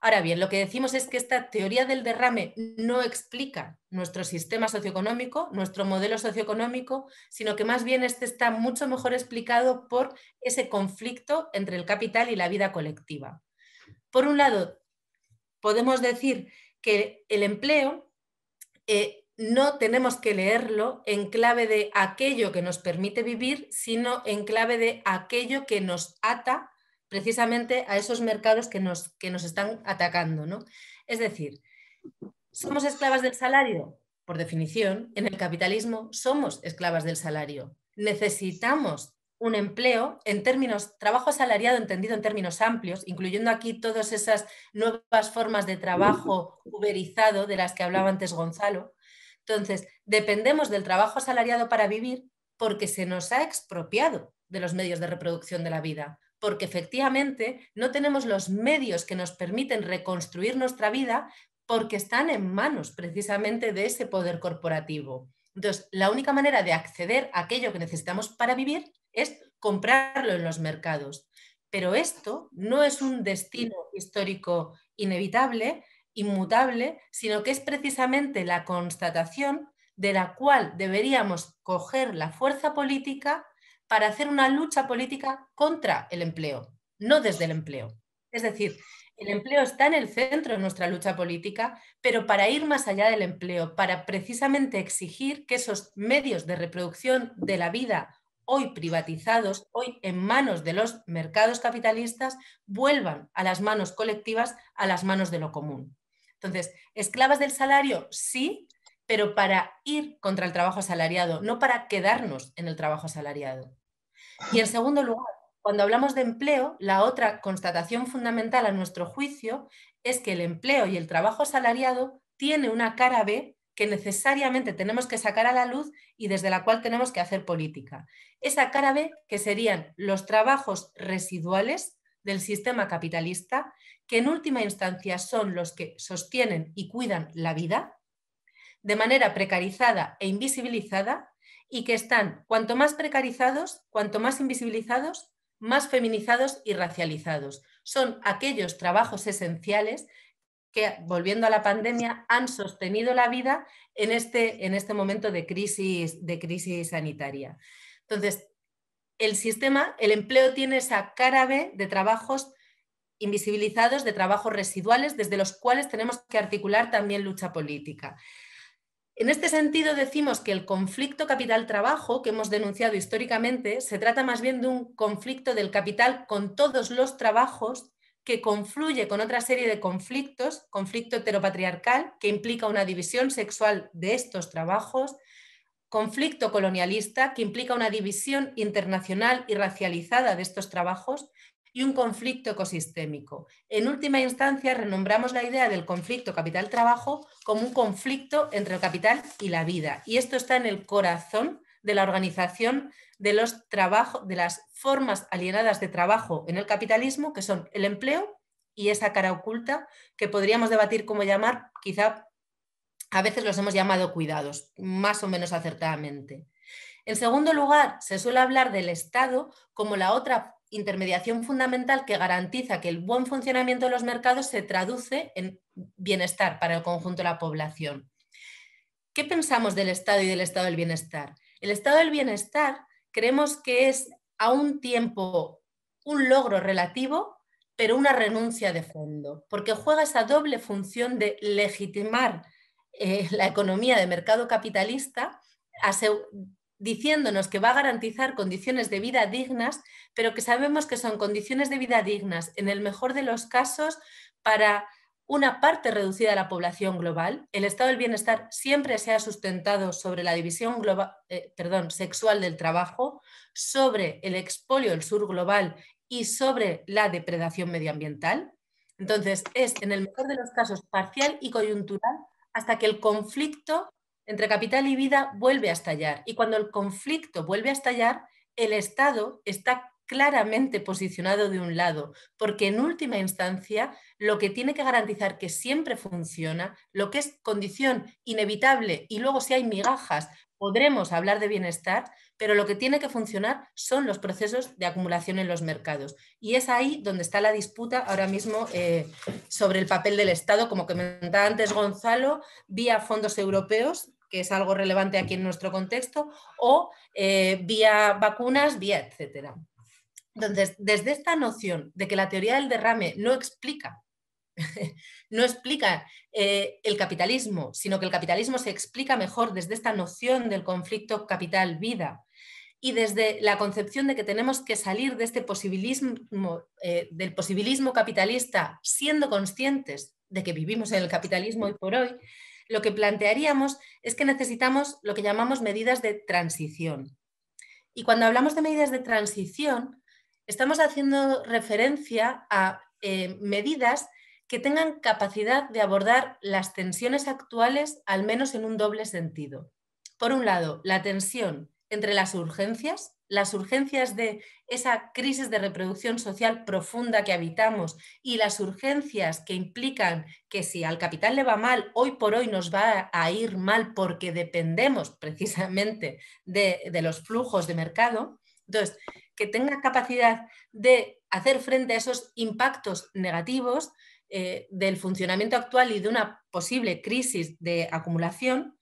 Ahora bien, lo que decimos es que esta teoría del derrame no explica nuestro sistema socioeconómico, nuestro modelo socioeconómico, sino que más bien este está mucho mejor explicado por ese conflicto entre el capital y la vida colectiva. Por un lado, podemos decir que el empleo no tenemos que leerlo en clave de aquello que nos permite vivir, sino en clave de aquello que nos ata precisamente a esos mercados que nos están atacando, ¿no? Es decir, ¿somos esclavas del salario? Por definición, en el capitalismo somos esclavas del salario. Necesitamos un empleo en términos, trabajo asalariado entendido en términos amplios, incluyendo aquí todas esas nuevas formas de trabajo uberizado de las que hablaba antes Gonzalo. Entonces, dependemos del trabajo asalariado para vivir porque se nos ha expropiado de los medios de reproducción de la vida, porque efectivamente no tenemos los medios que nos permiten reconstruir nuestra vida porque están en manos precisamente de ese poder corporativo. Entonces, la única manera de acceder a aquello que necesitamos para vivir es comprarlo en los mercados. Pero esto no es un destino histórico inevitable, inmutable, sino que es precisamente la constatación de la cual deberíamos coger la fuerza política para hacer una lucha política contra el empleo, no desde el empleo. Es decir, el empleo está en el centro de nuestra lucha política, pero para ir más allá del empleo, para precisamente exigir que esos medios de reproducción de la vida hoy privatizados, hoy en manos de los mercados capitalistas, vuelvan a las manos colectivas, a las manos de lo común. Entonces, esclavas del salario, sí, pero para ir contra el trabajo asalariado, no para quedarnos en el trabajo asalariado. Y en segundo lugar, cuando hablamos de empleo, la otra constatación fundamental a nuestro juicio es que el empleo y el trabajo asalariado tiene una cara B que necesariamente tenemos que sacar a la luz y desde la cual tenemos que hacer política. Esa cara B, que serían los trabajos residuales del sistema capitalista, que en última instancia son los que sostienen y cuidan la vida, de manera precarizada e invisibilizada, y que están cuanto más precarizados, cuanto más invisibilizados, más feminizados y racializados. Son aquellos trabajos esenciales que, volviendo a la pandemia, han sostenido la vida en este momento de crisis sanitaria. Entonces, el sistema, el empleo tiene esa cara B de trabajos invisibilizados, de trabajos residuales, desde los cuales tenemos que articular también lucha política. En este sentido, decimos que el conflicto capital-trabajo que hemos denunciado históricamente se trata más bien de un conflicto del capital con todos los trabajos que confluye con otra serie de conflictos, conflicto heteropatriarcal, que implica una división sexual de estos trabajos, conflicto colonialista, que implica una división internacional y racializada de estos trabajos, y un conflicto ecosistémico. En última instancia, renombramos la idea del conflicto capital-trabajo como un conflicto entre el capital y la vida. Y esto está en el corazón de la organización de los trabajos, de las formas alienadas de trabajo en el capitalismo, que son el empleo y esa cara oculta que podríamos debatir cómo llamar, quizá a veces los hemos llamado cuidados, más o menos acertadamente. En segundo lugar, se suele hablar del Estado como la otra intermediación fundamental que garantiza que el buen funcionamiento de los mercados se traduce en bienestar para el conjunto de la población. ¿Qué pensamos del Estado y del estado del bienestar? El estado del bienestar creemos que es a un tiempo un logro relativo, pero una renuncia de fondo, porque juega esa doble función de legitimar la economía de mercado capitalista, diciéndonos que va a garantizar condiciones de vida dignas, pero que sabemos que son condiciones de vida dignas, en el mejor de los casos, para una parte reducida de la población global. El estado del bienestar siempre se ha sustentado sobre la división sexual del trabajo, sobre el expolio del sur global y sobre la depredación medioambiental. Entonces, es en el mejor de los casos parcial y coyuntural hasta que el conflicto entre capital y vida vuelve a estallar. Y cuando el conflicto vuelve a estallar, el Estado está claramente posicionado de un lado, porque en última instancia lo que tiene que garantizar que siempre funciona, lo que es condición inevitable, y luego si hay migajas podremos hablar de bienestar, pero lo que tiene que funcionar son los procesos de acumulación en los mercados. Y es ahí donde está la disputa ahora mismo sobre el papel del Estado, como comentaba antes Gonzalo, vía fondos europeos, que es algo relevante aquí en nuestro contexto, o vía vacunas, vía etcétera. Entonces, desde esta noción de que la teoría del derrame no explica el capitalismo, sino que el capitalismo se explica mejor desde esta noción del conflicto capital-vida y desde la concepción de que tenemos que salir de este posibilismo, del posibilismo capitalista, siendo conscientes de que vivimos en el capitalismo hoy por hoy, lo que plantearíamos es que necesitamos lo que llamamos medidas de transición. Y cuando hablamos de medidas de transición, estamos haciendo referencia a medidas que tengan capacidad de abordar las tensiones actuales, al menos en un doble sentido. Por un lado, la tensión entre las urgencias de esa crisis de reproducción social profunda que habitamos y las urgencias que implican que si al capital le va mal, hoy por hoy nos va a ir mal porque dependemos precisamente de los flujos de mercado. Entonces, que tenga capacidad de hacer frente a esos impactos negativos del funcionamiento actual y de una posible crisis de acumulación,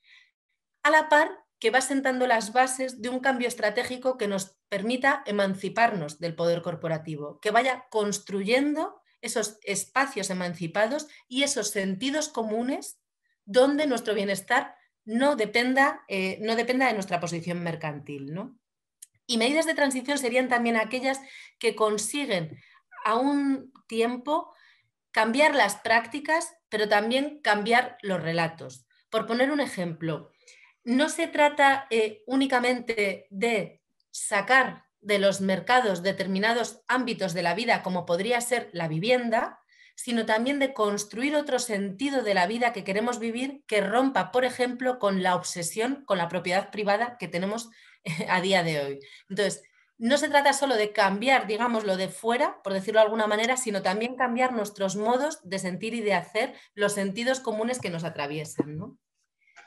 a la par que va sentando las bases de un cambio estratégico que nos permita emanciparnos del poder corporativo, que vaya construyendo esos espacios emancipados y esos sentidos comunes donde nuestro bienestar no dependa de nuestra posición mercantil, ¿no? Y medidas de transición serían también aquellas que consiguen a un tiempo cambiar las prácticas, pero también cambiar los relatos. Por poner un ejemplo, no se trata únicamente de sacar de los mercados determinados ámbitos de la vida, como podría ser la vivienda, sino también de construir otro sentido de la vida que queremos vivir que rompa, por ejemplo, con la obsesión con la propiedad privada que tenemos a día de hoy. Entonces, no se trata solo de cambiar, digamos, lo de fuera, por decirlo de alguna manera, sino también cambiar nuestros modos de sentir y de hacer, los sentidos comunes que nos atraviesan, ¿no?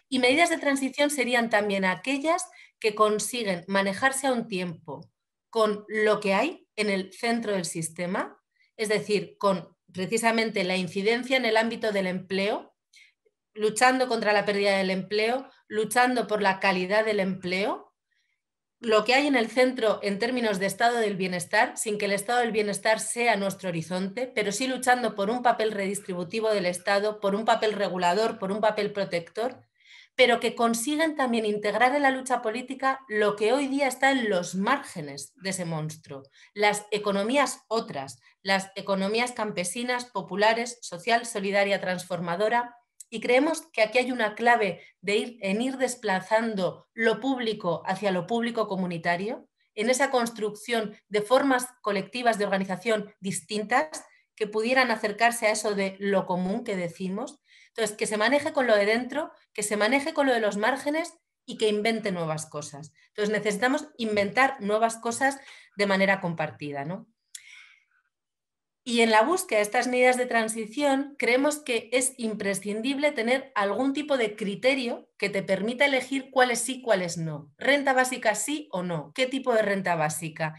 Y medidas de transición serían también aquellas que consiguen manejarse a un tiempo con lo que hay en el centro del sistema, es decir, con precisamente la incidencia en el ámbito del empleo, luchando contra la pérdida del empleo, luchando por la calidad del empleo, lo que hay en el centro en términos de estado del bienestar, sin que el estado del bienestar sea nuestro horizonte, pero sí luchando por un papel redistributivo del Estado, por un papel regulador, por un papel protector, pero que consigan también integrar en la lucha política lo que hoy día está en los márgenes de ese monstruo, las economías otras, las economías campesinas, populares, social, solidaria, transformadora. Y creemos que aquí hay una clave de ir desplazando lo público hacia lo público comunitario, en esa construcción de formas colectivas de organización distintas que pudieran acercarse a eso de lo común que decimos. Entonces, que se maneje con lo de dentro, que se maneje con lo de los márgenes y que invente nuevas cosas. Entonces, necesitamos inventar nuevas cosas de manera compartida, ¿no? Y en la búsqueda de estas medidas de transición, creemos que es imprescindible tener algún tipo de criterio que te permita elegir cuáles sí, cuáles no. ¿Renta básica sí o no? ¿Qué tipo de renta básica?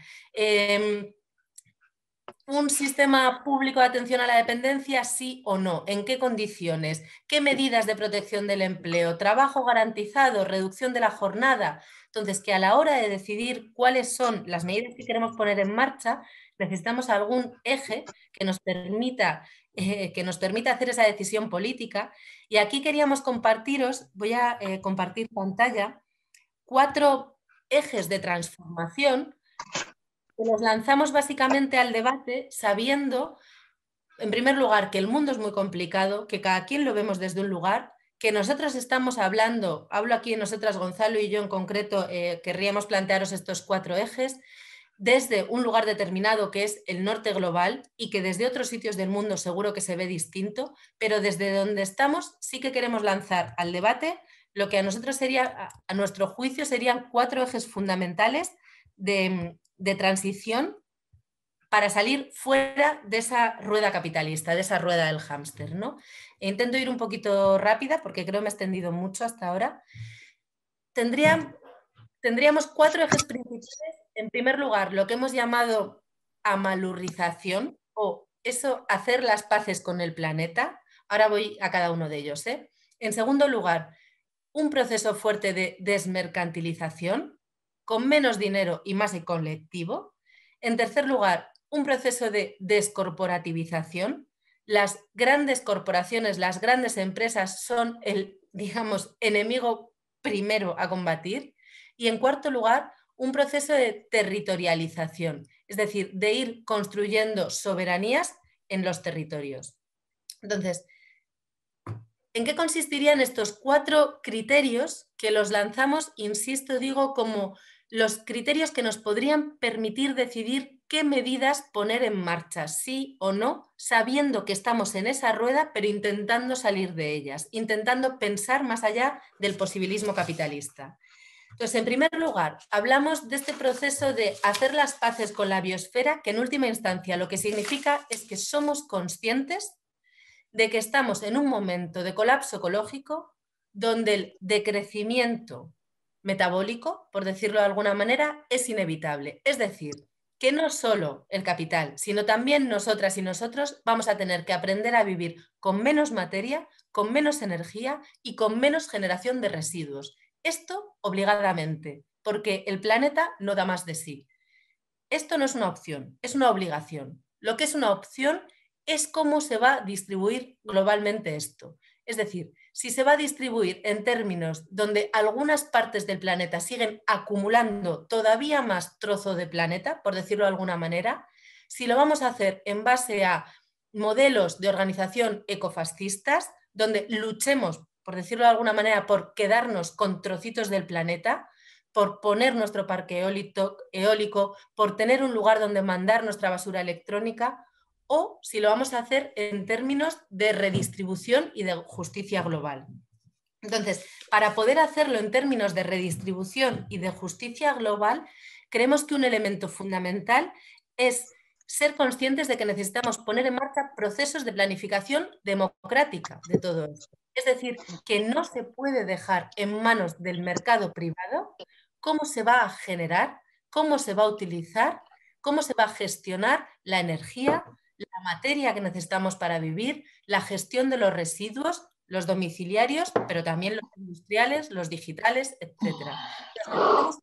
¿Un sistema público de atención a la dependencia sí o no? ¿En qué condiciones? ¿Qué medidas de protección del empleo? ¿Trabajo garantizado? ¿Reducción de la jornada? Entonces, que a la hora de decidir cuáles son las medidas que queremos poner en marcha, necesitamos algún eje que nos permita hacer esa decisión política. Y aquí queríamos compartiros, voy a compartir pantalla, 4 ejes de transformación que los lanzamos básicamente al debate sabiendo, en primer lugar, que el mundo es muy complicado, que cada quien lo vemos desde un lugar, que nosotros estamos hablando, hablo aquí nosotras, Gonzalo y yo en concreto, querríamos plantearos estos 4 ejes, desde un lugar determinado que es el norte global y que desde otros sitios del mundo seguro que se ve distinto, pero desde donde estamos sí que queremos lanzar al debate lo que a nosotros sería, a nuestro juicio, serían 4 ejes fundamentales de transición para salir fuera de esa rueda capitalista, de esa rueda del hámster, ¿no? Intento ir un poquito rápida porque creo que me he extendido mucho hasta ahora. Tendríamos 4 ejes principales. En primer lugar, lo que hemos llamado amalurrización, o eso, hacer las paces con el planeta. Ahora voy a cada uno de ellos, ¿eh? En segundo lugar, un proceso fuerte de desmercantilización, con menos dinero y más colectivo. En tercer lugar, un proceso de descorporativización. Las grandes corporaciones, las grandes empresas son el, digamos, enemigo primero a combatir. Y en cuarto lugar, un proceso de territorialización, es decir, de ir construyendo soberanías en los territorios. Entonces, ¿en qué consistirían estos 4 criterios que los lanzamos, insisto, digo, como los criterios que nos podrían permitir decidir qué medidas poner en marcha, sí o no, sabiendo que estamos en esa rueda, pero intentando salir de ellas, intentando pensar más allá del posibilismo capitalista? Entonces, en primer lugar, hablamos de este proceso de hacer las paces con la biosfera, que en última instancia lo que significa es que somos conscientes de que estamos en un momento de colapso ecológico donde el decrecimiento metabólico, por decirlo de alguna manera, es inevitable. Es decir, que no solo el capital, sino también nosotras y nosotros vamos a tener que aprender a vivir con menos materia, con menos energía y con menos generación de residuos. Esto obligadamente, porque el planeta no da más de sí. Esto no es una opción, es una obligación. Lo que es una opción es cómo se va a distribuir globalmente esto. Es decir, si se va a distribuir en términos donde algunas partes del planeta siguen acumulando todavía más trozo de planeta, por decirlo de alguna manera, si lo vamos a hacer en base a modelos de organización ecofascistas, donde luchemos, por decirlo de alguna manera, por quedarnos con trocitos del planeta, por poner nuestro parque eólico, por tener un lugar donde mandar nuestra basura electrónica, o si lo vamos a hacer en términos de redistribución y de justicia global. Entonces, para poder hacerlo en términos de redistribución y de justicia global, creemos que un elemento fundamental es ser conscientes de que necesitamos poner en marcha procesos de planificación democrática de todo esto. Es decir, que no se puede dejar en manos del mercado privado cómo se va a generar, cómo se va a utilizar, cómo se va a gestionar la energía, la materia que necesitamos para vivir, la gestión de los residuos, los domiciliarios, pero también los industriales, los digitales, etc. Necesitamos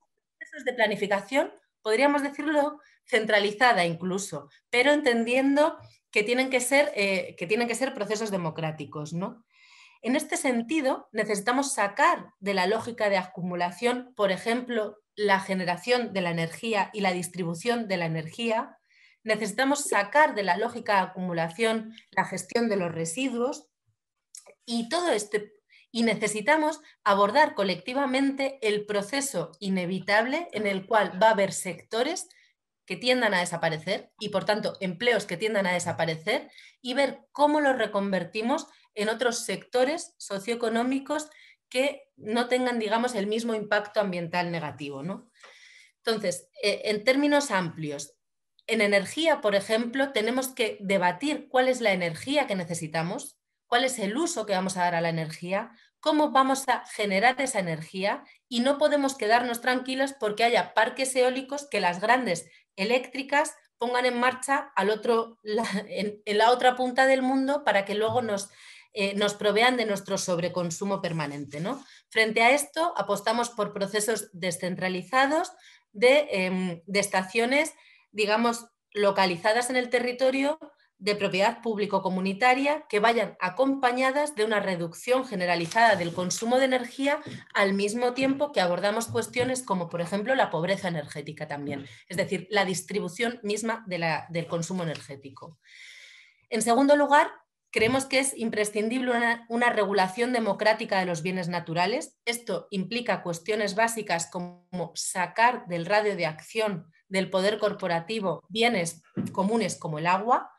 procesos de planificación, podríamos decirlo centralizada incluso, pero entendiendo que tienen que ser procesos democráticos, ¿no? En este sentido, necesitamos sacar de la lógica de acumulación, por ejemplo, la generación de la energía y la distribución de la energía. Necesitamos sacar de la lógica de acumulación la gestión de los residuos y necesitamos abordar colectivamente el proceso inevitable en el cual va a haber sectores que tiendan a desaparecer y, por tanto, empleos que tiendan a desaparecer y ver cómo los reconvertimos en otros sectores socioeconómicos que no tengan, digamos, el mismo impacto ambiental negativo, ¿no? Entonces, en términos amplios, en energía, por ejemplo, tenemos que debatir cuál es la energía que necesitamos, cuál es el uso que vamos a dar a la energía, cómo vamos a generar esa energía, y no podemos quedarnos tranquilos porque haya parques eólicos que las grandes eléctricas pongan en marcha en la otra punta del mundo para que luego nos provean de nuestro sobreconsumo permanente, ¿no? Frente a esto, apostamos por procesos descentralizados de estaciones, digamos, localizadas en el territorio, de propiedad público-comunitaria, que vayan acompañadas de una reducción generalizada del consumo de energía, al mismo tiempo que abordamos cuestiones como, por ejemplo, la pobreza energética también, es decir, la distribución misma del consumo energético. En segundo lugar, creemos que es imprescindible una regulación democrática de los bienes naturales. Esto implica cuestiones básicas como sacar del radio de acción del poder corporativo bienes comunes como el agua,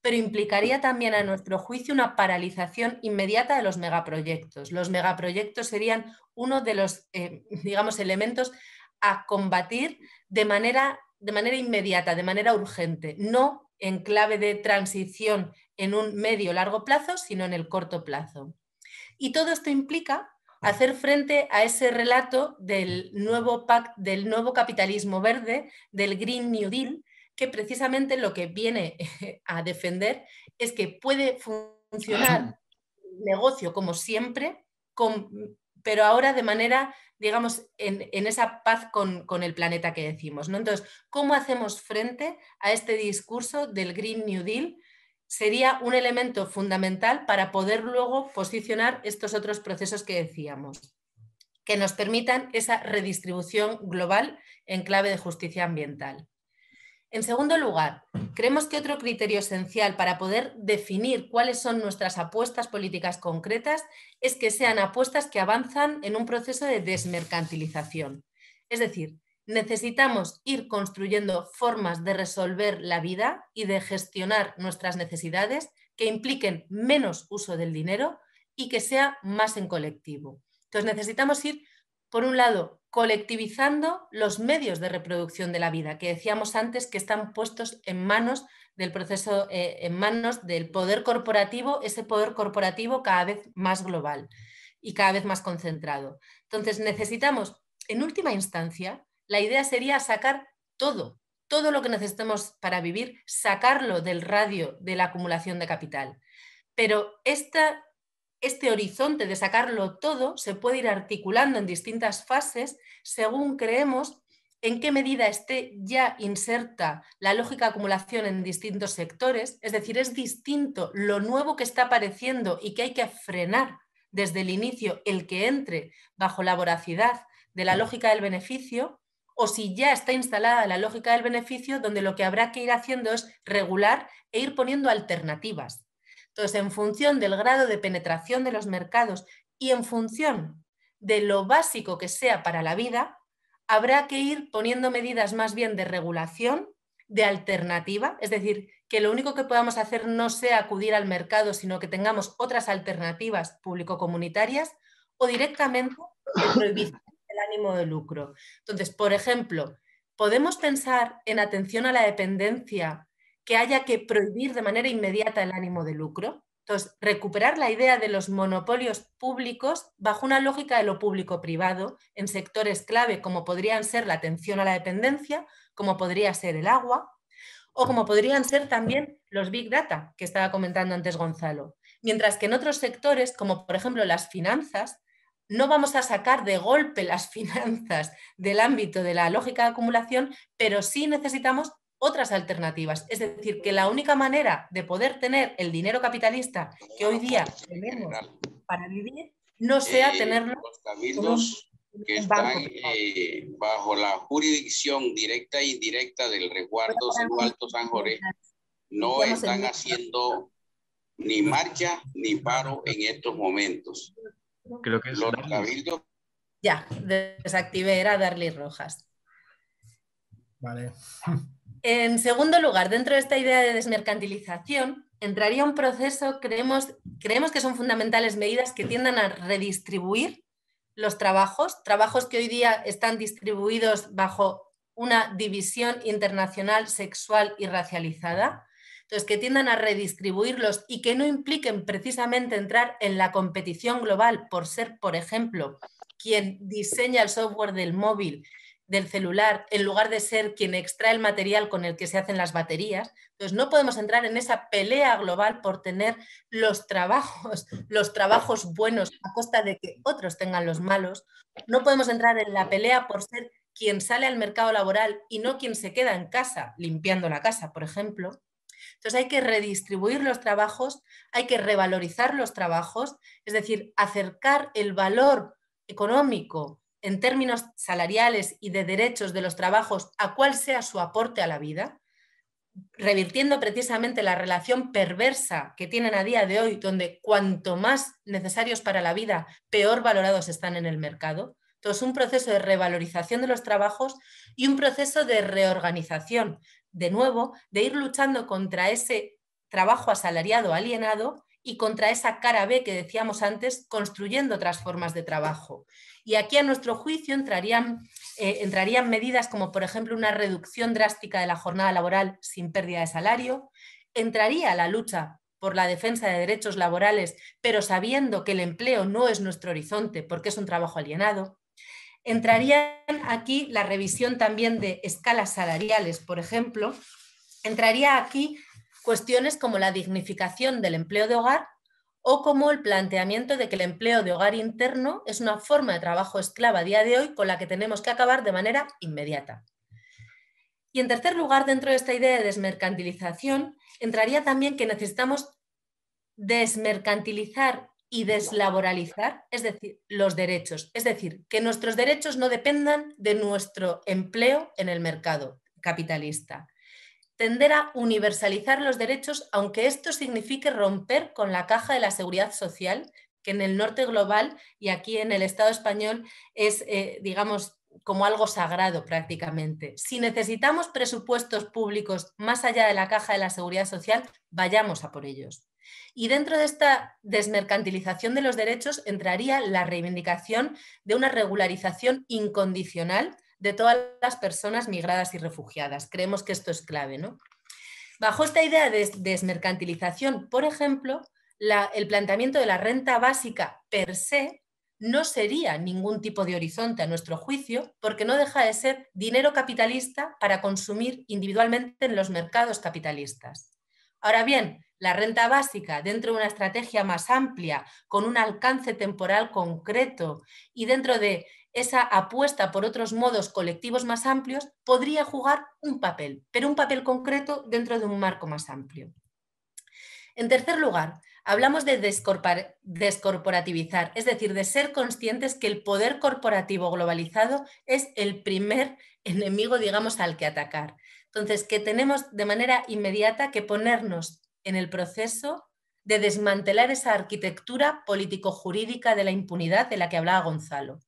pero implicaría también, a nuestro juicio, una paralización inmediata de los megaproyectos. Los megaproyectos serían uno de los, digamos, elementos a combatir de manera inmediata, de manera urgente, no en clave de transición en un medio o largo plazo, sino en el corto plazo. Y todo esto implica hacer frente a ese relato del nuevo capitalismo verde, del Green New Deal, que precisamente lo que viene a defender es que puede funcionar el negocio como siempre, pero ahora de manera, digamos, en esa paz con el planeta que decimos, ¿no? Entonces, ¿cómo hacemos frente a este discurso del Green New Deal? Sería un elemento fundamental para poder luego posicionar estos otros procesos que decíamos, que nos permitan esa redistribución global en clave de justicia ambiental. En segundo lugar, creemos que otro criterio esencial para poder definir cuáles son nuestras apuestas políticas concretas es que sean apuestas que avanzan en un proceso de desmercantilización. Es decir, necesitamos ir construyendo formas de resolver la vida y de gestionar nuestras necesidades que impliquen menos uso del dinero y que sea más en colectivo. Entonces necesitamos ir, por un lado, colectivizando los medios de reproducción de la vida, que decíamos antes que están puestos en manos del proceso, en manos del poder corporativo, ese poder corporativo cada vez más global y cada vez más concentrado. Entonces necesitamos, en última instancia, la idea sería sacar todo lo que necesitemos para vivir, sacarlo del radio de la acumulación de capital. Pero este horizonte de sacarlo todo se puede ir articulando en distintas fases según creemos en qué medida esté ya inserta la lógica de acumulación en distintos sectores. Es decir, es distinto lo nuevo que está apareciendo y que hay que frenar desde el inicio, el que entre bajo la voracidad de la lógica del beneficio, o si ya está instalada la lógica del beneficio, donde lo que habrá que ir haciendo es regular e ir poniendo alternativas. Entonces, en función del grado de penetración de los mercados y en función de lo básico que sea para la vida, habrá que ir poniendo medidas más bien de regulación, de alternativa, es decir, que lo único que podamos hacer no sea acudir al mercado, sino que tengamos otras alternativas público-comunitarias, o directamente de prohibición del ánimo de lucro. Entonces, por ejemplo, podemos pensar en atención a la dependencia, que haya que prohibir de manera inmediata el ánimo de lucro. Entonces, recuperar la idea de los monopolios públicos bajo una lógica de lo público-privado en sectores clave como podrían ser la atención a la dependencia, como podría ser el agua, o como podrían ser también los Big Data, que estaba comentando antes Gonzalo. Mientras que en otros sectores, como por ejemplo las finanzas, no vamos a sacar de golpe las finanzas del ámbito de la lógica de acumulación, pero sí necesitamos otras alternativas. Es decir, que la única manera de poder tener el dinero capitalista que hoy día tenemos para vivir no sea tenerlo los cabildos que están bajo la jurisdicción directa e indirecta del resguardo Selva Alto San Jorge no están haciendo ni marcha ni paro en estos momentos. Creo que es los cabildos. Ya, desactivé, era Darly Rojas. Vale. En segundo lugar, dentro de esta idea de desmercantilización, entraría un proceso, creemos que son fundamentales medidas que tiendan a redistribuir los trabajos que hoy día están distribuidos bajo una división internacional sexual y racializada. Entonces, que tiendan a redistribuirlos y que no impliquen precisamente entrar en la competición global por ser, por ejemplo, quien diseña el software del móvil, del celular, en lugar de ser quien extrae el material con el que se hacen las baterías. Entonces, no podemos entrar en esa pelea global por tener los trabajos buenos a costa de que otros tengan los malos. No podemos entrar en la pelea por ser quien sale al mercado laboral y no quien se queda en casa limpiando la casa, por ejemplo. Entonces hay que redistribuir los trabajos, hay que revalorizar los trabajos, es decir, acercar el valor económico en términos salariales y de derechos de los trabajos a cuál sea su aporte a la vida, revirtiendo precisamente la relación perversa que tienen a día de hoy, donde cuanto más necesarios para la vida, peor valorados están en el mercado. Entonces, un proceso de revalorización de los trabajos y un proceso de reorganización, de nuevo, de ir luchando contra ese trabajo asalariado alienado y contra esa cara B que decíamos antes, construyendo otras formas de trabajo. Y aquí, a nuestro juicio, entrarían medidas como, por ejemplo, una reducción drástica de la jornada laboral sin pérdida de salario, entraría la lucha por la defensa de derechos laborales, pero sabiendo que el empleo no es nuestro horizonte porque es un trabajo alienado. Entraría aquí la revisión también de escalas salariales, por ejemplo. Entraría aquí cuestiones como la dignificación del empleo de hogar o como el planteamiento de que el empleo de hogar interno es una forma de trabajo esclava a día de hoy con la que tenemos que acabar de manera inmediata. Y en tercer lugar, dentro de esta idea de desmercantilización, entraría también que necesitamos desmercantilizar y deslaboralizar, es decir, los derechos. Es decir, que nuestros derechos no dependan de nuestro empleo en el mercado capitalista. Tender a universalizar los derechos, aunque esto signifique romper con la caja de la seguridad social, que en el norte global y aquí en el Estado español es, digamos, como algo sagrado prácticamente. Si necesitamos presupuestos públicos más allá de la caja de la seguridad social, vayamos a por ellos. Y dentro de esta desmercantilización de los derechos entraría la reivindicación de una regularización incondicional de todas las personas migradas y refugiadas. Creemos que esto es clave, ¿no? Bajo esta idea de desmercantilización, por ejemplo, el planteamiento de la renta básica per se no sería ningún tipo de horizonte a nuestro juicio, porque no deja de ser dinero capitalista para consumir individualmente en los mercados capitalistas. Ahora bien, la renta básica dentro de una estrategia más amplia, con un alcance temporal concreto y dentro de esa apuesta por otros modos colectivos más amplios, podría jugar un papel, pero un papel concreto dentro de un marco más amplio. En tercer lugar, hablamos de descorporativizar, es decir, de ser conscientes que el poder corporativo globalizado es el primer enemigo, digamos, al que atacar. Entonces, que tenemos de manera inmediata que ponernos en el proceso de desmantelar esa arquitectura político-jurídica de la impunidad de la que hablaba Gonzalo.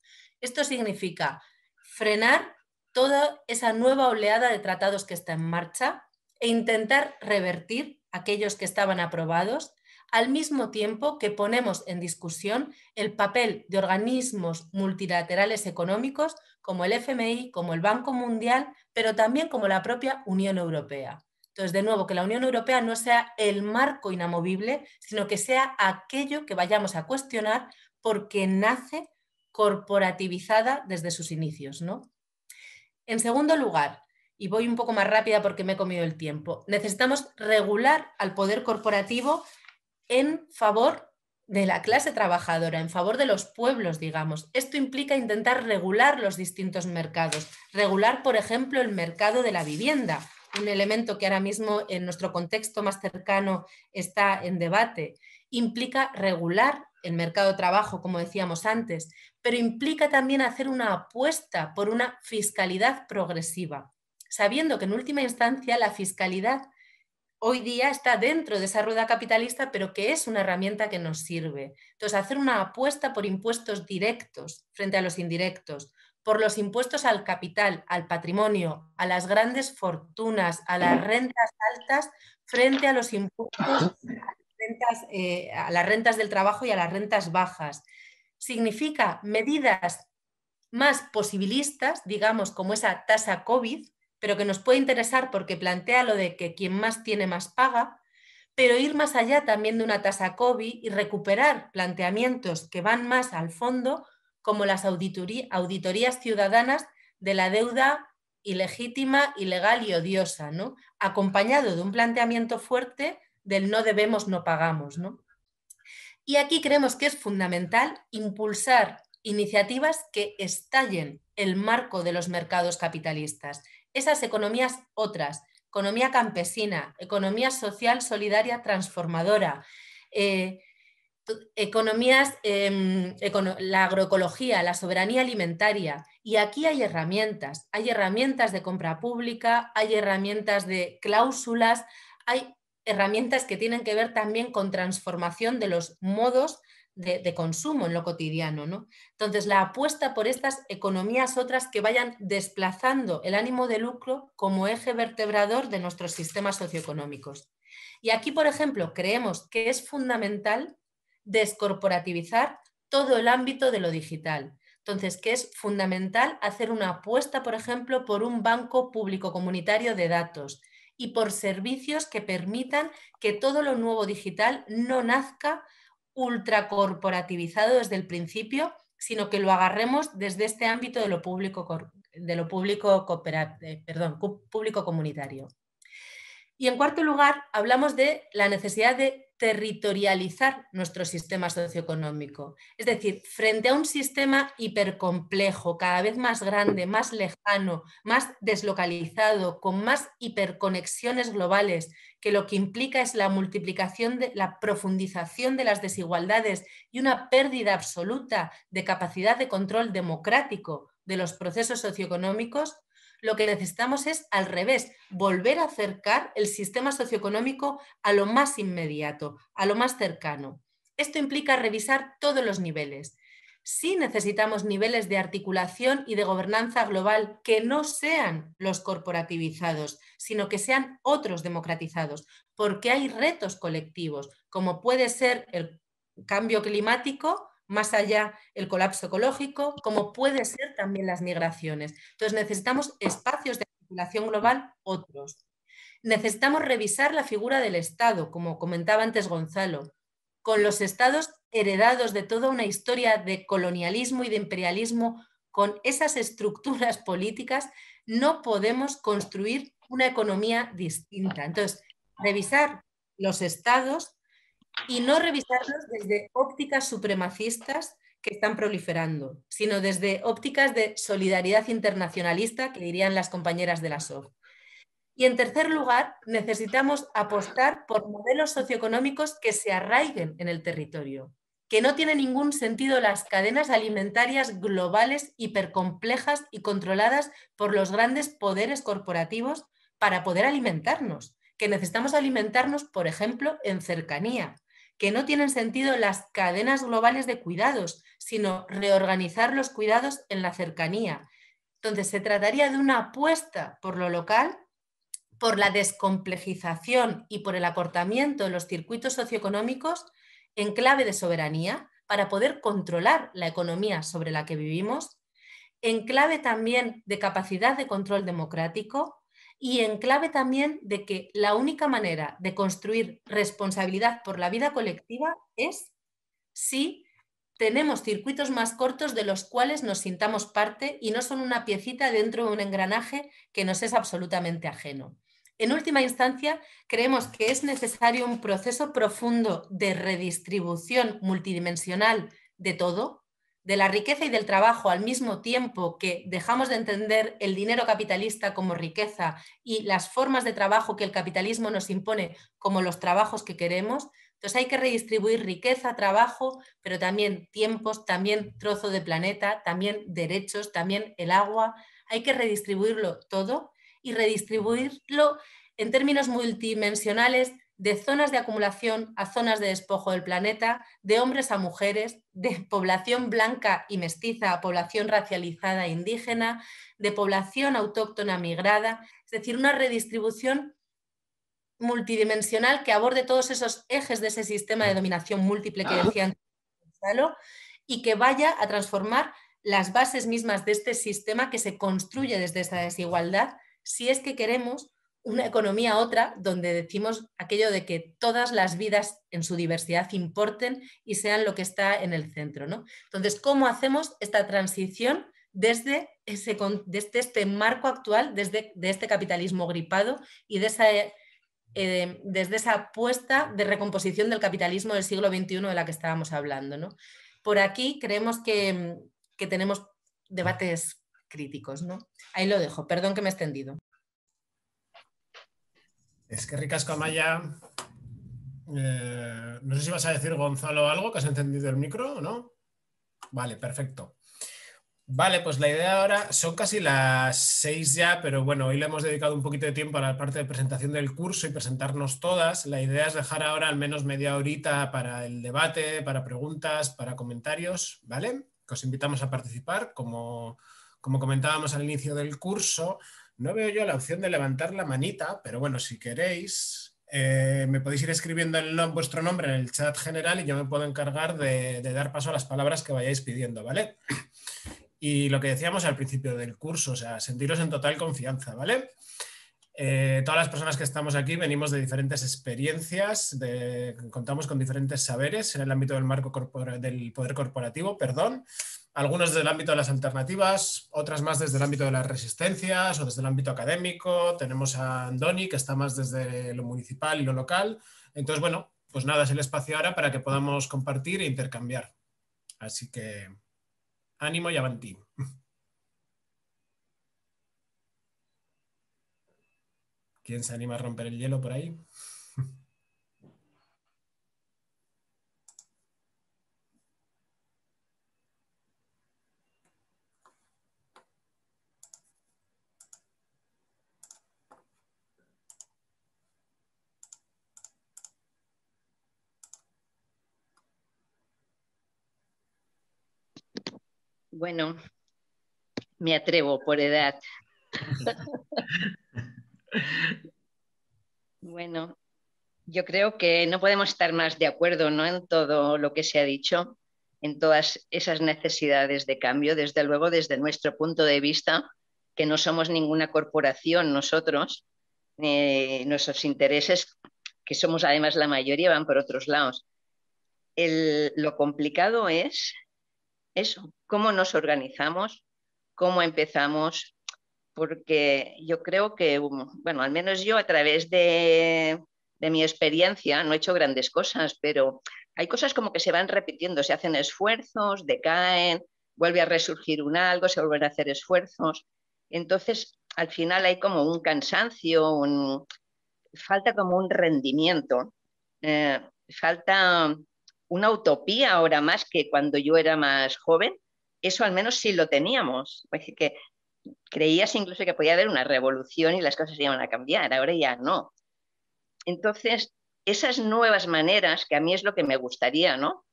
Esto significa frenar toda esa nueva oleada de tratados que está en marcha e intentar revertir aquellos que estaban aprobados, al mismo tiempo que ponemos en discusión el papel de organismos multilaterales económicos como el FMI, como el Banco Mundial, pero también como la propia Unión Europea. Entonces, de nuevo, que la Unión Europea no sea el marco inamovible, sino que sea aquello que vayamos a cuestionar porque nace corporativizada desde sus inicios, ¿no? En segundo lugar, y voy un poco más rápida porque me he comido el tiempo, necesitamos regular al poder corporativo en favor de la clase trabajadora, en favor de los pueblos, digamos. Esto implica intentar regular los distintos mercados, regular, por ejemplo, el mercado de la vivienda, un elemento que ahora mismo en nuestro contexto más cercano está en debate. Implica regular el mercado de trabajo, como decíamos antes, pero implica también hacer una apuesta por una fiscalidad progresiva, sabiendo que en última instancia la fiscalidad hoy día está dentro de esa rueda capitalista, pero que es una herramienta que nos sirve. Entonces, hacer una apuesta por impuestos directos frente a los indirectos, por los impuestos al capital, al patrimonio, a las grandes fortunas, a las rentas altas, frente a los impuestos a las rentas del trabajo y a las rentas bajas. Significa medidas más posibilistas, digamos, como esa tasa COVID, pero que nos puede interesar porque plantea lo de que quien más tiene más paga, pero ir más allá también de una tasa COVID y recuperar planteamientos que van más al fondo, como las auditorías ciudadanas de la deuda ilegítima, ilegal y odiosa, ¿no? Acompañado de un planteamiento fuerte del no debemos, no pagamos, ¿no? Y aquí creemos que es fundamental impulsar iniciativas que estallen el marco de los mercados capitalistas. Esas economías otras, economía campesina, economía social, solidaria, transformadora, economías, la agroecología, la soberanía alimentaria. Y aquí hay herramientas de compra pública, hay herramientas de cláusulas, hay herramientas que tienen que ver también con transformación de los modos de consumo en lo cotidiano, ¿no? Entonces, la apuesta por estas economías otras que vayan desplazando el ánimo de lucro como eje vertebrador de nuestros sistemas socioeconómicos. Y aquí, por ejemplo, creemos que es fundamental descorporativizar todo el ámbito de lo digital. Entonces, que es fundamental hacer una apuesta, por ejemplo, por un banco público comunitario de datos y por servicios que permitan que todo lo nuevo digital no nazca ultracorporativizado desde el principio, sino que lo agarremos desde este ámbito de lo público comunitario. Y en cuarto lugar, hablamos de la necesidad de territorializar nuestro sistema socioeconómico. Es decir, frente a un sistema hipercomplejo, cada vez más grande, más lejano, más deslocalizado, con más hiperconexiones globales, que lo que implica es la multiplicación, la profundización de las desigualdades y una pérdida absoluta de capacidad de control democrático de los procesos socioeconómicos, lo que necesitamos es, al revés, volver a acercar el sistema socioeconómico a lo más inmediato, a lo más cercano. Esto implica revisar todos los niveles. Sí necesitamos niveles de articulación y de gobernanza global que no sean los corporativizados, sino que sean otros democratizados, porque hay retos colectivos, como puede ser el cambio climático, más allá el colapso ecológico, como puede ser también las migraciones. Entonces necesitamos espacios de articulación global otros. Necesitamos revisar la figura del Estado, como comentaba antes Gonzalo, con los estados heredados de toda una historia de colonialismo y de imperialismo, con esas estructuras políticas, no podemos construir una economía distinta. Entonces, revisar los estados y no revisarlos desde ópticas supremacistas que están proliferando, sino desde ópticas de solidaridad internacionalista, que dirían las compañeras de la SOF. Y en tercer lugar, necesitamos apostar por modelos socioeconómicos que se arraiguen en el territorio, que no tiene ningún sentido las cadenas alimentarias globales hipercomplejas y controladas por los grandes poderes corporativos para poder alimentarnos, que necesitamos alimentarnos, por ejemplo, en cercanía, que no tienen sentido las cadenas globales de cuidados, sino reorganizar los cuidados en la cercanía. Entonces, se trataría de una apuesta por lo local, por la descomplejización y por el acortamiento de los circuitos socioeconómicos en clave de soberanía para poder controlar la economía sobre la que vivimos, en clave también de capacidad de control democrático y en clave también de que la única manera de construir responsabilidad por la vida colectiva es si tenemos circuitos más cortos de los cuales nos sintamos parte y no son una piecita dentro de un engranaje que nos es absolutamente ajeno. En última instancia, creemos que es necesario un proceso profundo de redistribución multidimensional de todo, de la riqueza y del trabajo, al mismo tiempo que dejamos de entender el dinero capitalista como riqueza y las formas de trabajo que el capitalismo nos impone como los trabajos que queremos. Entonces hay que redistribuir riqueza, trabajo, pero también tiempos, también trozo de planeta, también derechos, también el agua. Hay que redistribuirlo todo y redistribuirlo en términos multidimensionales, de zonas de acumulación a zonas de despojo del planeta, de hombres a mujeres, de población blanca y mestiza a población racializada e indígena, de población autóctona migrada, es decir, una redistribución multidimensional que aborde todos esos ejes de ese sistema de dominación múltiple que decía antes Gonzalo, y que vaya a transformar las bases mismas de este sistema que se construye desde esa desigualdad, si es que queremos una economía otra donde decimos aquello de que todas las vidas en su diversidad importen y sean lo que está en el centro, ¿no? Entonces, ¿cómo hacemos esta transición desde este marco actual, desde este capitalismo gripado y desde esa apuesta de recomposición del capitalismo del siglo XXI de la que estábamos hablando, ¿no? Por aquí creemos que tenemos debates críticos, ¿no? Ahí lo dejo, perdón que me he extendido. Es que ricasco, Amaia. No sé si vas a decir, Gonzalo, algo, que has encendido el micro o no. Vale, perfecto. Vale, pues la idea ahora, son casi las 6 ya, pero bueno, hoy le hemos dedicado un poquito de tiempo a la parte de presentación del curso y presentarnos todas. La idea es dejar ahora al menos media horita para el debate, para preguntas, para comentarios, ¿vale? Que os invitamos a participar. Como comentábamos al inicio del curso, no veo yo la opción de levantar la manita, pero bueno, si queréis, me podéis ir escribiendo vuestro nombre en el chat general y yo me puedo encargar de dar paso a las palabras que vayáis pidiendo, ¿vale? Y lo que decíamos al principio del curso, o sea, sentiros en total confianza, ¿vale? Todas las personas que estamos aquí venimos de diferentes experiencias, contamos con diferentes saberes en el ámbito del marco del poder corporativo, perdón. Algunos desde el ámbito de las alternativas, otras más desde el ámbito de las resistencias o desde el ámbito académico. Tenemos a Andoni, que está más desde lo municipal y lo local. Entonces, bueno, pues nada, es el espacio ahora para que podamos compartir e intercambiar. Así que ánimo y avanti. ¿Quién se anima a romper el hielo por ahí? Bueno, me atrevo por edad. Bueno, yo creo que no podemos estar más de acuerdo, ¿no?, en todo lo que se ha dicho, en todas esas necesidades de cambio, desde luego desde nuestro punto de vista, que no somos ninguna corporación nosotros, nuestros intereses, que somos además la mayoría, van por otros lados. Lo complicado es eso, cómo nos organizamos, cómo empezamos, porque yo creo que, bueno, al menos yo a través de mi experiencia no he hecho grandes cosas, pero hay cosas como que se van repitiendo, se hacen esfuerzos, decaen, vuelve a resurgir algo, se vuelven a hacer esfuerzos. Entonces, al final hay como un cansancio, falta como un rendimiento, falta una utopía ahora más que cuando yo era más joven. Eso al menos sí lo teníamos. Así que creías incluso que podía haber una revolución y las cosas iban a cambiar, ahora ya no. Entonces, esas nuevas maneras, que a mí es lo que me gustaría, ¿no?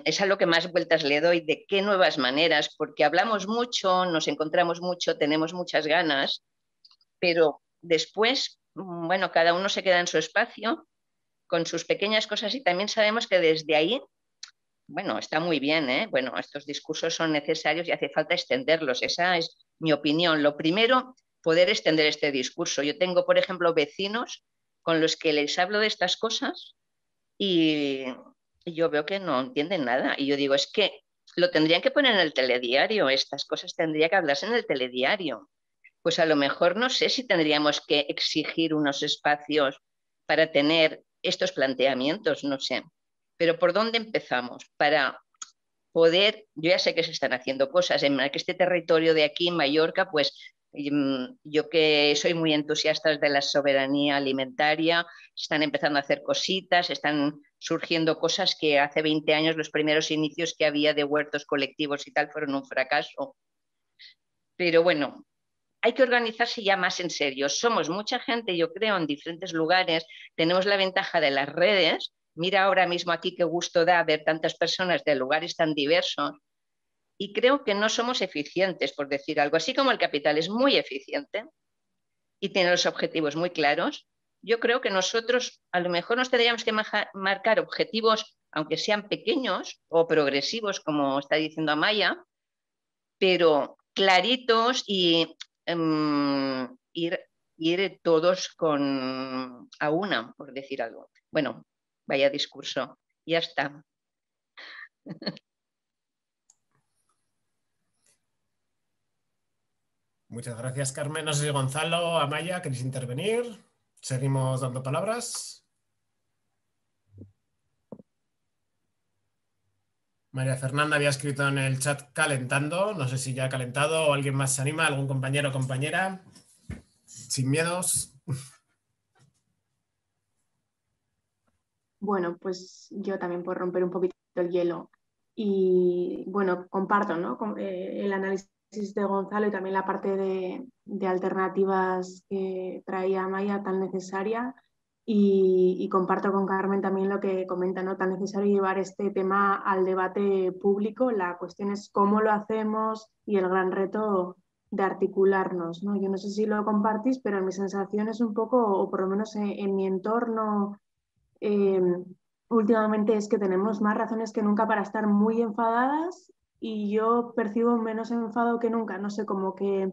Es a lo que más vueltas le doy, de qué nuevas maneras, porque hablamos mucho, nos encontramos mucho, tenemos muchas ganas, pero después, bueno, cada uno se queda en su espacio con sus pequeñas cosas y también sabemos que desde ahí, bueno, está muy bien, ¿eh? Bueno, estos discursos son necesarios y hace falta extenderlos. Esa es mi opinión. Lo primero, poder extender este discurso. Yo tengo, por ejemplo, vecinos con los que les hablo de estas cosas y yo veo que no entienden nada. Y yo digo, es que lo tendrían que poner en el telediario, estas cosas tendría que hablarse en el telediario. pues a lo mejor no sé si tendríamos que exigir unos espacios para tener estos planteamientos, no sé. Pero ¿por dónde empezamos? Para poder, yo ya sé que se están haciendo cosas, en este territorio de aquí, en Mallorca, pues yo que soy muy entusiasta de la soberanía alimentaria, están empezando a hacer cositas, están surgiendo cosas que hace 20 años los primeros inicios que había de huertos colectivos y tal fueron un fracaso. Pero bueno, hay que organizarse ya más en serio. Somos mucha gente, yo creo, en diferentes lugares, tenemos la ventaja de las redes. Mira ahora mismo aquí qué gusto da ver tantas personas de lugares tan diversos. Y creo que no somos eficientes, por decir algo. Así como el capital es muy eficiente y tiene los objetivos muy claros, yo creo que nosotros a lo mejor nos tendríamos que marcar objetivos, aunque sean pequeños o progresivos, como está diciendo Amaya, pero claritos y ir todos a una, por decir algo. Bueno, vaya discurso. Ya está. Muchas gracias, Carmen. No sé si Gonzalo, Amaya, ¿queréis intervenir? Seguimos dando palabras. María Fernanda había escrito en el chat calentando. No sé si ya ha calentado o alguien más se anima, algún compañero o compañera. Sin miedos. Bueno, pues yo también por romper un poquito el hielo. Y bueno, comparto, ¿no? El análisis de Gonzalo y también la parte de alternativas que traía Maya tan necesaria. Y comparto con Carmen también lo que comenta, ¿no? Tan necesario llevar este tema al debate público. La cuestión es cómo lo hacemos y el gran reto de articularnos, ¿no? Yo no sé si lo compartís, pero mi sensación es un poco, o por lo menos en mi entorno, últimamente es que tenemos más razones que nunca para estar muy enfadadas y yo percibo menos enfado que nunca. No sé, como que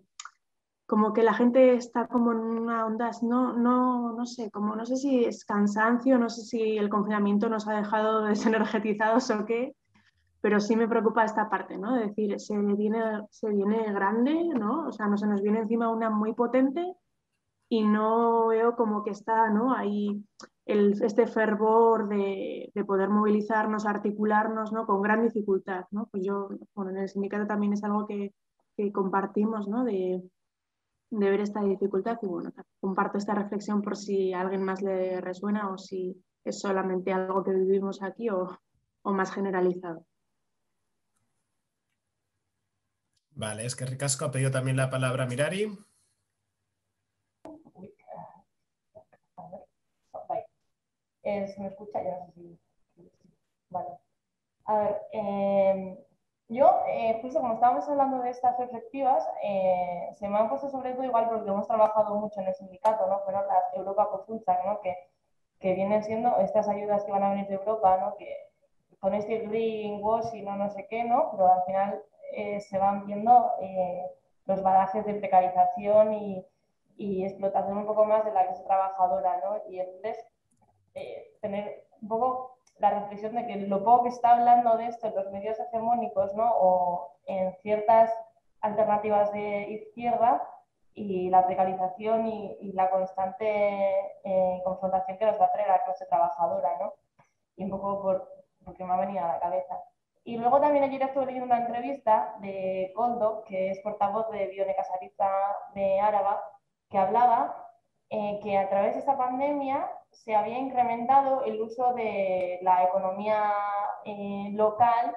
la gente está como en una onda, no sé, como no sé si es cansancio, no sé si el confinamiento nos ha dejado desenergetizados o qué, pero sí me preocupa esta parte, ¿no? Es decir, se viene grande, ¿no? O sea, no se nos viene encima una muy potente y no veo como que está, ¿no? Ahí este fervor de poder movilizarnos, articularnos, ¿no? Con gran dificultad, ¿no? Pues yo, bueno, en el sindicato también es algo que compartimos, ¿no? De ver esta dificultad y bueno, comparto esta reflexión por si a alguien más le resuena o si es solamente algo que vivimos aquí o más generalizado. Vale, es que ricasco. Ha pedido también la palabra Mirari. ¿Se me escucha? Ya no sé si... Vale. A ver, yo, justo como estábamos hablando de estas perspectivas, se me han puesto sobre todo igual porque hemos trabajado mucho en el sindicato, ¿no? Fueron las Europa Consulta, ¿no? Que vienen siendo estas ayudas que van a venir de Europa, ¿no? Que con este greenwash y no sé qué, ¿no? Pero al final se van viendo los bagajes de precarización y explotación un poco más de la clase trabajadora, ¿no? Y entonces tener un poco la reflexión de que lo poco que está hablando de esto en los medios hegemónicos, ¿no? O en ciertas alternativas de izquierda y la precarización y la constante confrontación que nos va a traer a la clase trabajadora, ¿no? Y un poco porque me ha venido a la cabeza. Y luego también ayer estuve leyendo una entrevista de Koldo, que es portavoz de Bione Casaritza de Áraba, que hablaba que a través de esta pandemia se había incrementado el uso de la economía local,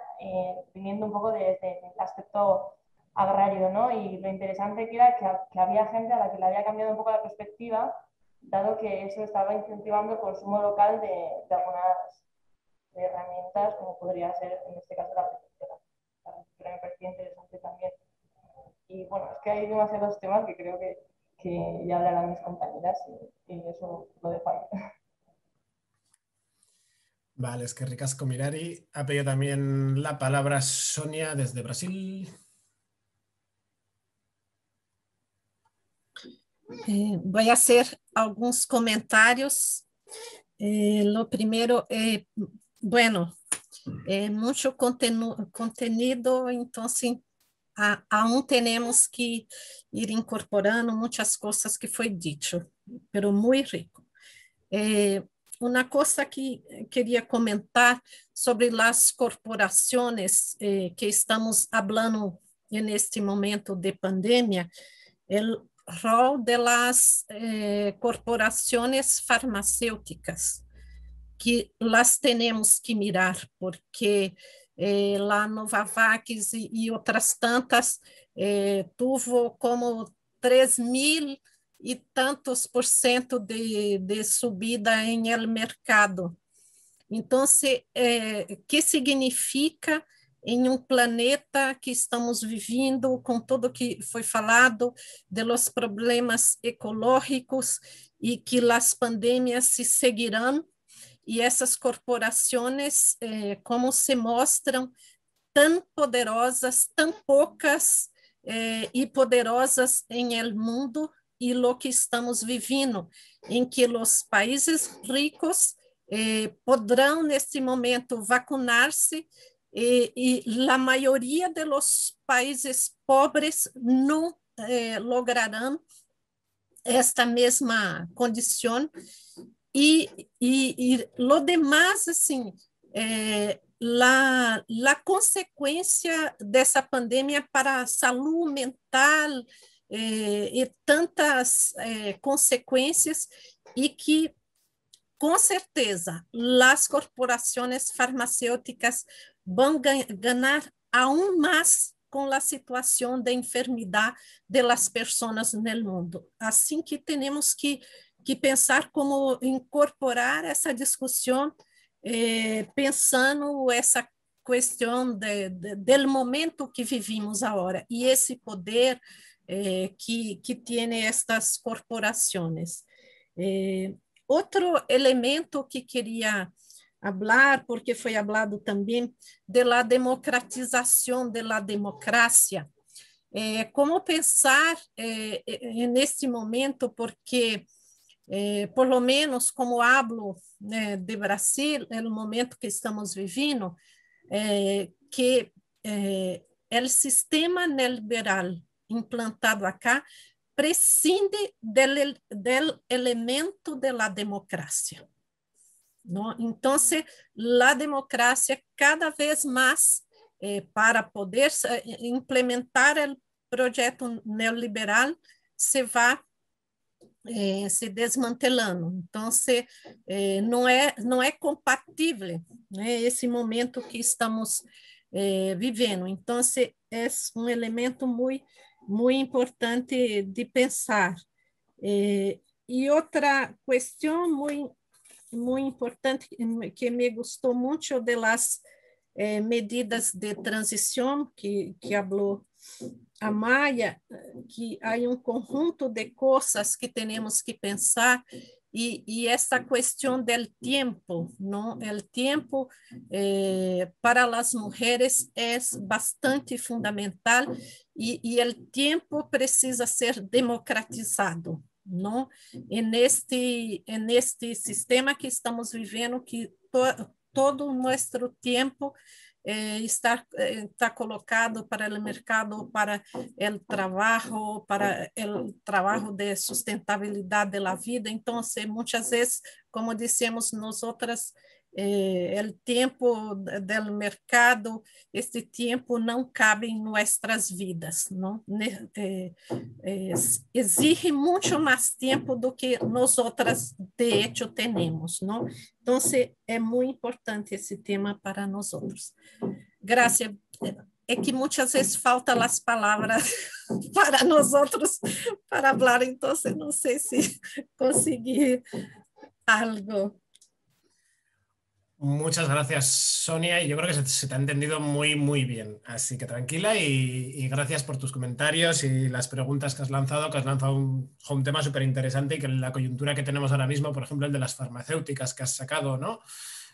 viniendo un poco desde el aspecto agrario, ¿no? Y lo interesante que era que había gente a la que le había cambiado un poco la perspectiva, dado que eso estaba incentivando el consumo local de algunas herramientas, como podría ser en este caso la agricultura. La agricultura me parecía interesante también. Y bueno, es que hay demasiados temas que creo que ya hablarán mis compañeras y eso lo dejo ahí. Vale, es que ricasco Mirari. Ha pedido también la palabra Sonia desde Brasil. Voy a hacer algunos comentarios. Lo primero, bueno, mucho contenido, entonces aún tenemos que ir incorporando muchas cosas que fue dicho, pero muy rico. Una cosa que quería comentar sobre las corporaciones que estamos hablando en este momento de pandemia, el rol de las corporaciones farmacéuticas, que las tenemos que mirar, porque la Novavax y otras tantas tuvo como 3.000 y tantos % de subida en el mercado. Entonces, ¿qué significa em um planeta que estamos vivendo com tudo que foi falado de los problemas ecológicos e que as pandemias se seguirão, e essas corporações, como se mostram tão poderosas, tão poucas e poderosas em el mundo, e lo que estamos vivendo, em que os países ricos poderão, neste momento, vacinar-se, e a maioria dos países pobres não lograrão esta mesma condição, e lo demás, assim, a consequência dessa pandemia para a saúde mental e tantas consequências, e que, com certeza, as corporações farmacêuticas vão ganhar aún mais com a situação de enfermidade das pessoas no mundo. Assim que temos que pensar como incorporar essa discussão, pensando essa questão do momento que vivimos agora e esse poder que tem estas corporações. Outro elemento que queria falar, porque foi falado também da democratização da democracia, como pensar neste momento, porque por lo menos como hablo de Brasil, no momento que estamos vivendo, que o sistema neoliberal implantado acá prescinde del elemento de la democracia, ¿no? Entonces, la democracia cada vez más, para poder implementar el proyecto neoliberal, se va se desmantelando. Entonces, não é compatível, né, esse momento que estamos vivendo. Entonces, é um elemento muito importante de pensar. E outra questão muito importante que me gostou muito de las medidas de transição que falou a Maya, que há um conjunto de coisas que temos que pensar, e essa questão do tempo, não? O tempo para as mulheres é bastante fundamental, e o tempo precisa ser democratizado, não? E neste sistema que estamos vivendo, que todo o nosso tempo está colocado para o mercado, para o trabalho de sustentabilidade da vida. Então, muitas vezes, como dissemos nós outras, o tempo do mercado, este tempo não cabe em nossas vidas, não? Exige muito mais tempo do que nós outras, de hecho, temos, não? Então, é muito importante esse tema para nós outros. Graças. É que muitas vezes faltam as palavras para nós outros para falar, então não sei se consegui algo. Muchas gracias, Sonia, y yo creo que se te ha entendido muy, muy bien. Así que tranquila y gracias por tus comentarios y las preguntas que has lanzado un tema súper interesante, y que la coyuntura que tenemos ahora mismo, por ejemplo, el de las farmacéuticas que has sacado, ¿no?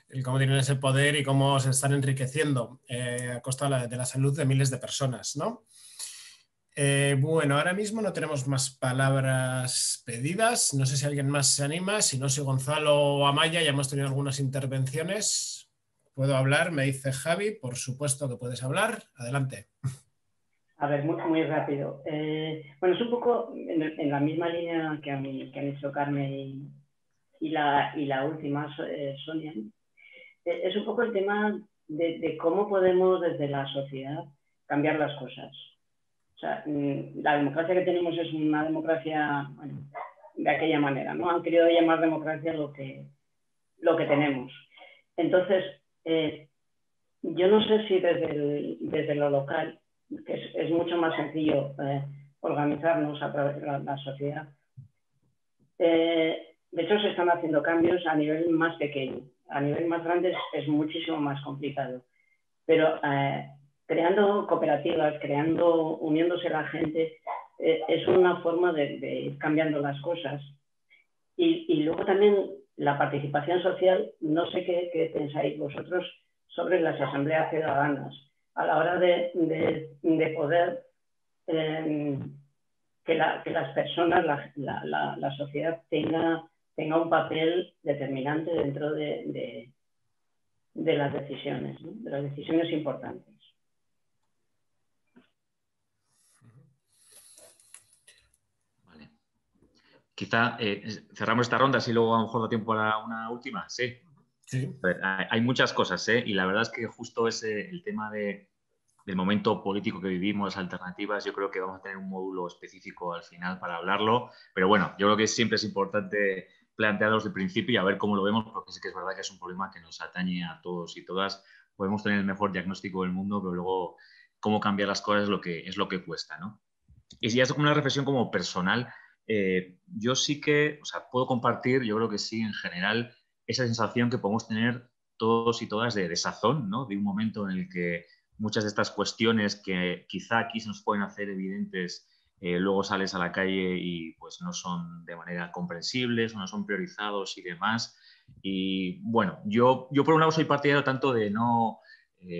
El cómo tienen ese poder y cómo se están enriqueciendo a costa de la salud de miles de personas, ¿no? Bueno, ahora mismo no tenemos más palabras pedidas. No sé si alguien más se anima. Si no, si Gonzalo o Amaya, ya hemos tenido algunas intervenciones. ¿Puedo hablar? Me dice Javi. Por supuesto que puedes hablar. Adelante. A ver, muy rápido. Bueno, es un poco en la misma línea que han dicho Carmen y la última, Sonia. Es un poco el tema de cómo podemos desde la sociedad cambiar las cosas. O sea, la democracia que tenemos es una democracia, bueno, de aquella manera, ¿no? Han querido llamar democracia lo que tenemos. Entonces, yo no sé si desde lo local, que es mucho más sencillo organizarnos a través de la sociedad. De hecho, se están haciendo cambios a nivel más pequeño. A nivel más grande es muchísimo más complicado. Pero creando cooperativas, uniéndose la gente, es una forma de ir cambiando las cosas. Y luego también la participación social, no sé qué pensáis vosotros sobre las asambleas ciudadanas, a la hora de poder que las personas, la sociedad tenga un papel determinante dentro de las decisiones, ¿no? De las decisiones importantes. Vale. Quizá cerramos esta ronda, si luego a lo mejor da tiempo para una última. Sí. Sí. A ver, hay muchas cosas, y la verdad es que justo el tema del momento político que vivimos, las alternativas, yo creo que vamos a tener un módulo específico al final para hablarlo, pero bueno, yo creo que siempre es importante plantearlo desde el principio y a ver cómo lo vemos, porque sí que es verdad que es un problema que nos atañe a todos y todas. Podemos tener el mejor diagnóstico del mundo, pero luego cómo cambiar las cosas es lo que cuesta, ¿no? Y si es una reflexión como personal, yo sí que, o sea, puedo compartir, yo creo que sí, en general, esa sensación que podemos tener todos y todas de desazón, ¿no? De un momento en el que muchas de estas cuestiones que quizá aquí se nos pueden hacer evidentes, luego sales a la calle y pues no son de manera comprensibles, no son priorizados y demás. Y bueno, yo por un lado soy partidario tanto de no,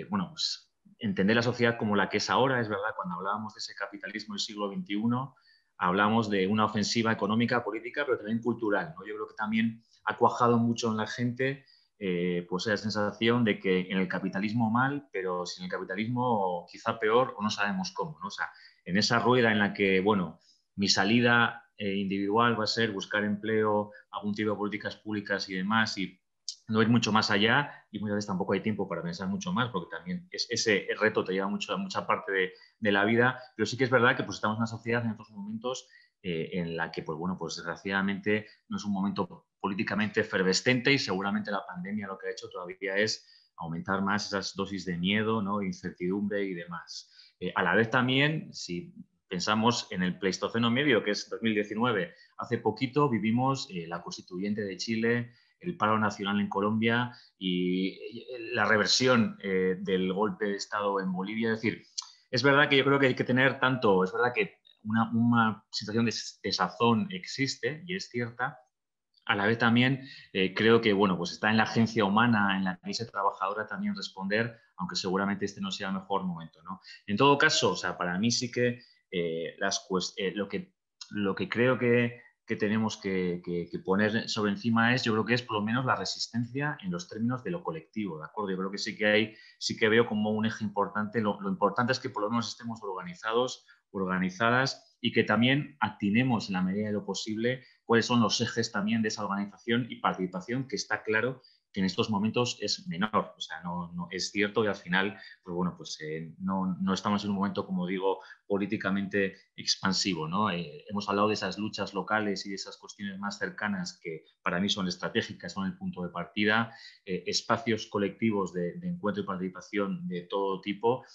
bueno, pues, entender la sociedad como la que es ahora. Es verdad, cuando hablábamos de ese capitalismo del siglo XXI, hablamos de una ofensiva económica, política, pero también cultural, ¿no? Yo creo que también ha cuajado mucho en la gente pues la sensación de que en el capitalismo mal, pero sin el capitalismo quizá peor o no sabemos cómo, ¿no? O sea, en esa rueda en la que, bueno, mi salida individual va a ser buscar empleo, algún tipo de políticas públicas y demás, y no ir mucho más allá, y muchas veces tampoco hay tiempo para pensar mucho más, porque también ese reto te lleva mucha parte de la vida, pero sí que es verdad que pues, estamos en una sociedad en estos momentos en la que, pues bueno, pues desgraciadamente no es un momento políticamente efervescente, y seguramente la pandemia lo que ha hecho todavía es aumentar más esas dosis de miedo, ¿no? Incertidumbre y demás. A la vez también, si pensamos en el Pleistoceno medio, que es 2019, hace poquito vivimos la Constituyente de Chile, el paro nacional en Colombia y la reversión del golpe de Estado en Bolivia. Es decir, es verdad que yo creo que hay que tener tanto, es verdad que una situación de desazón existe y es cierta. A la vez también creo que bueno, pues está en la agencia humana, en la clase trabajadora también responder, aunque seguramente este no sea el mejor momento, ¿no? En todo caso, o sea, para mí sí que lo que creo que tenemos que poner sobre encima es, yo creo que es por lo menos la resistencia en los términos de lo colectivo, ¿de acuerdo? Yo creo que sí que veo como un eje importante. Lo importante es que por lo menos estemos organizados, organizadas, y que también atinemos en la medida de lo posible cuáles son los ejes también de esa organización y participación, que está claro que en estos momentos es menor. O sea, no es cierto, y al final, pues bueno, pues no estamos en un momento, como digo, políticamente expansivo, ¿no? Hemos hablado de esas luchas locales y de esas cuestiones más cercanas que para mí son estratégicas, son el punto de partida, espacios colectivos de encuentro y participación de todo tipo,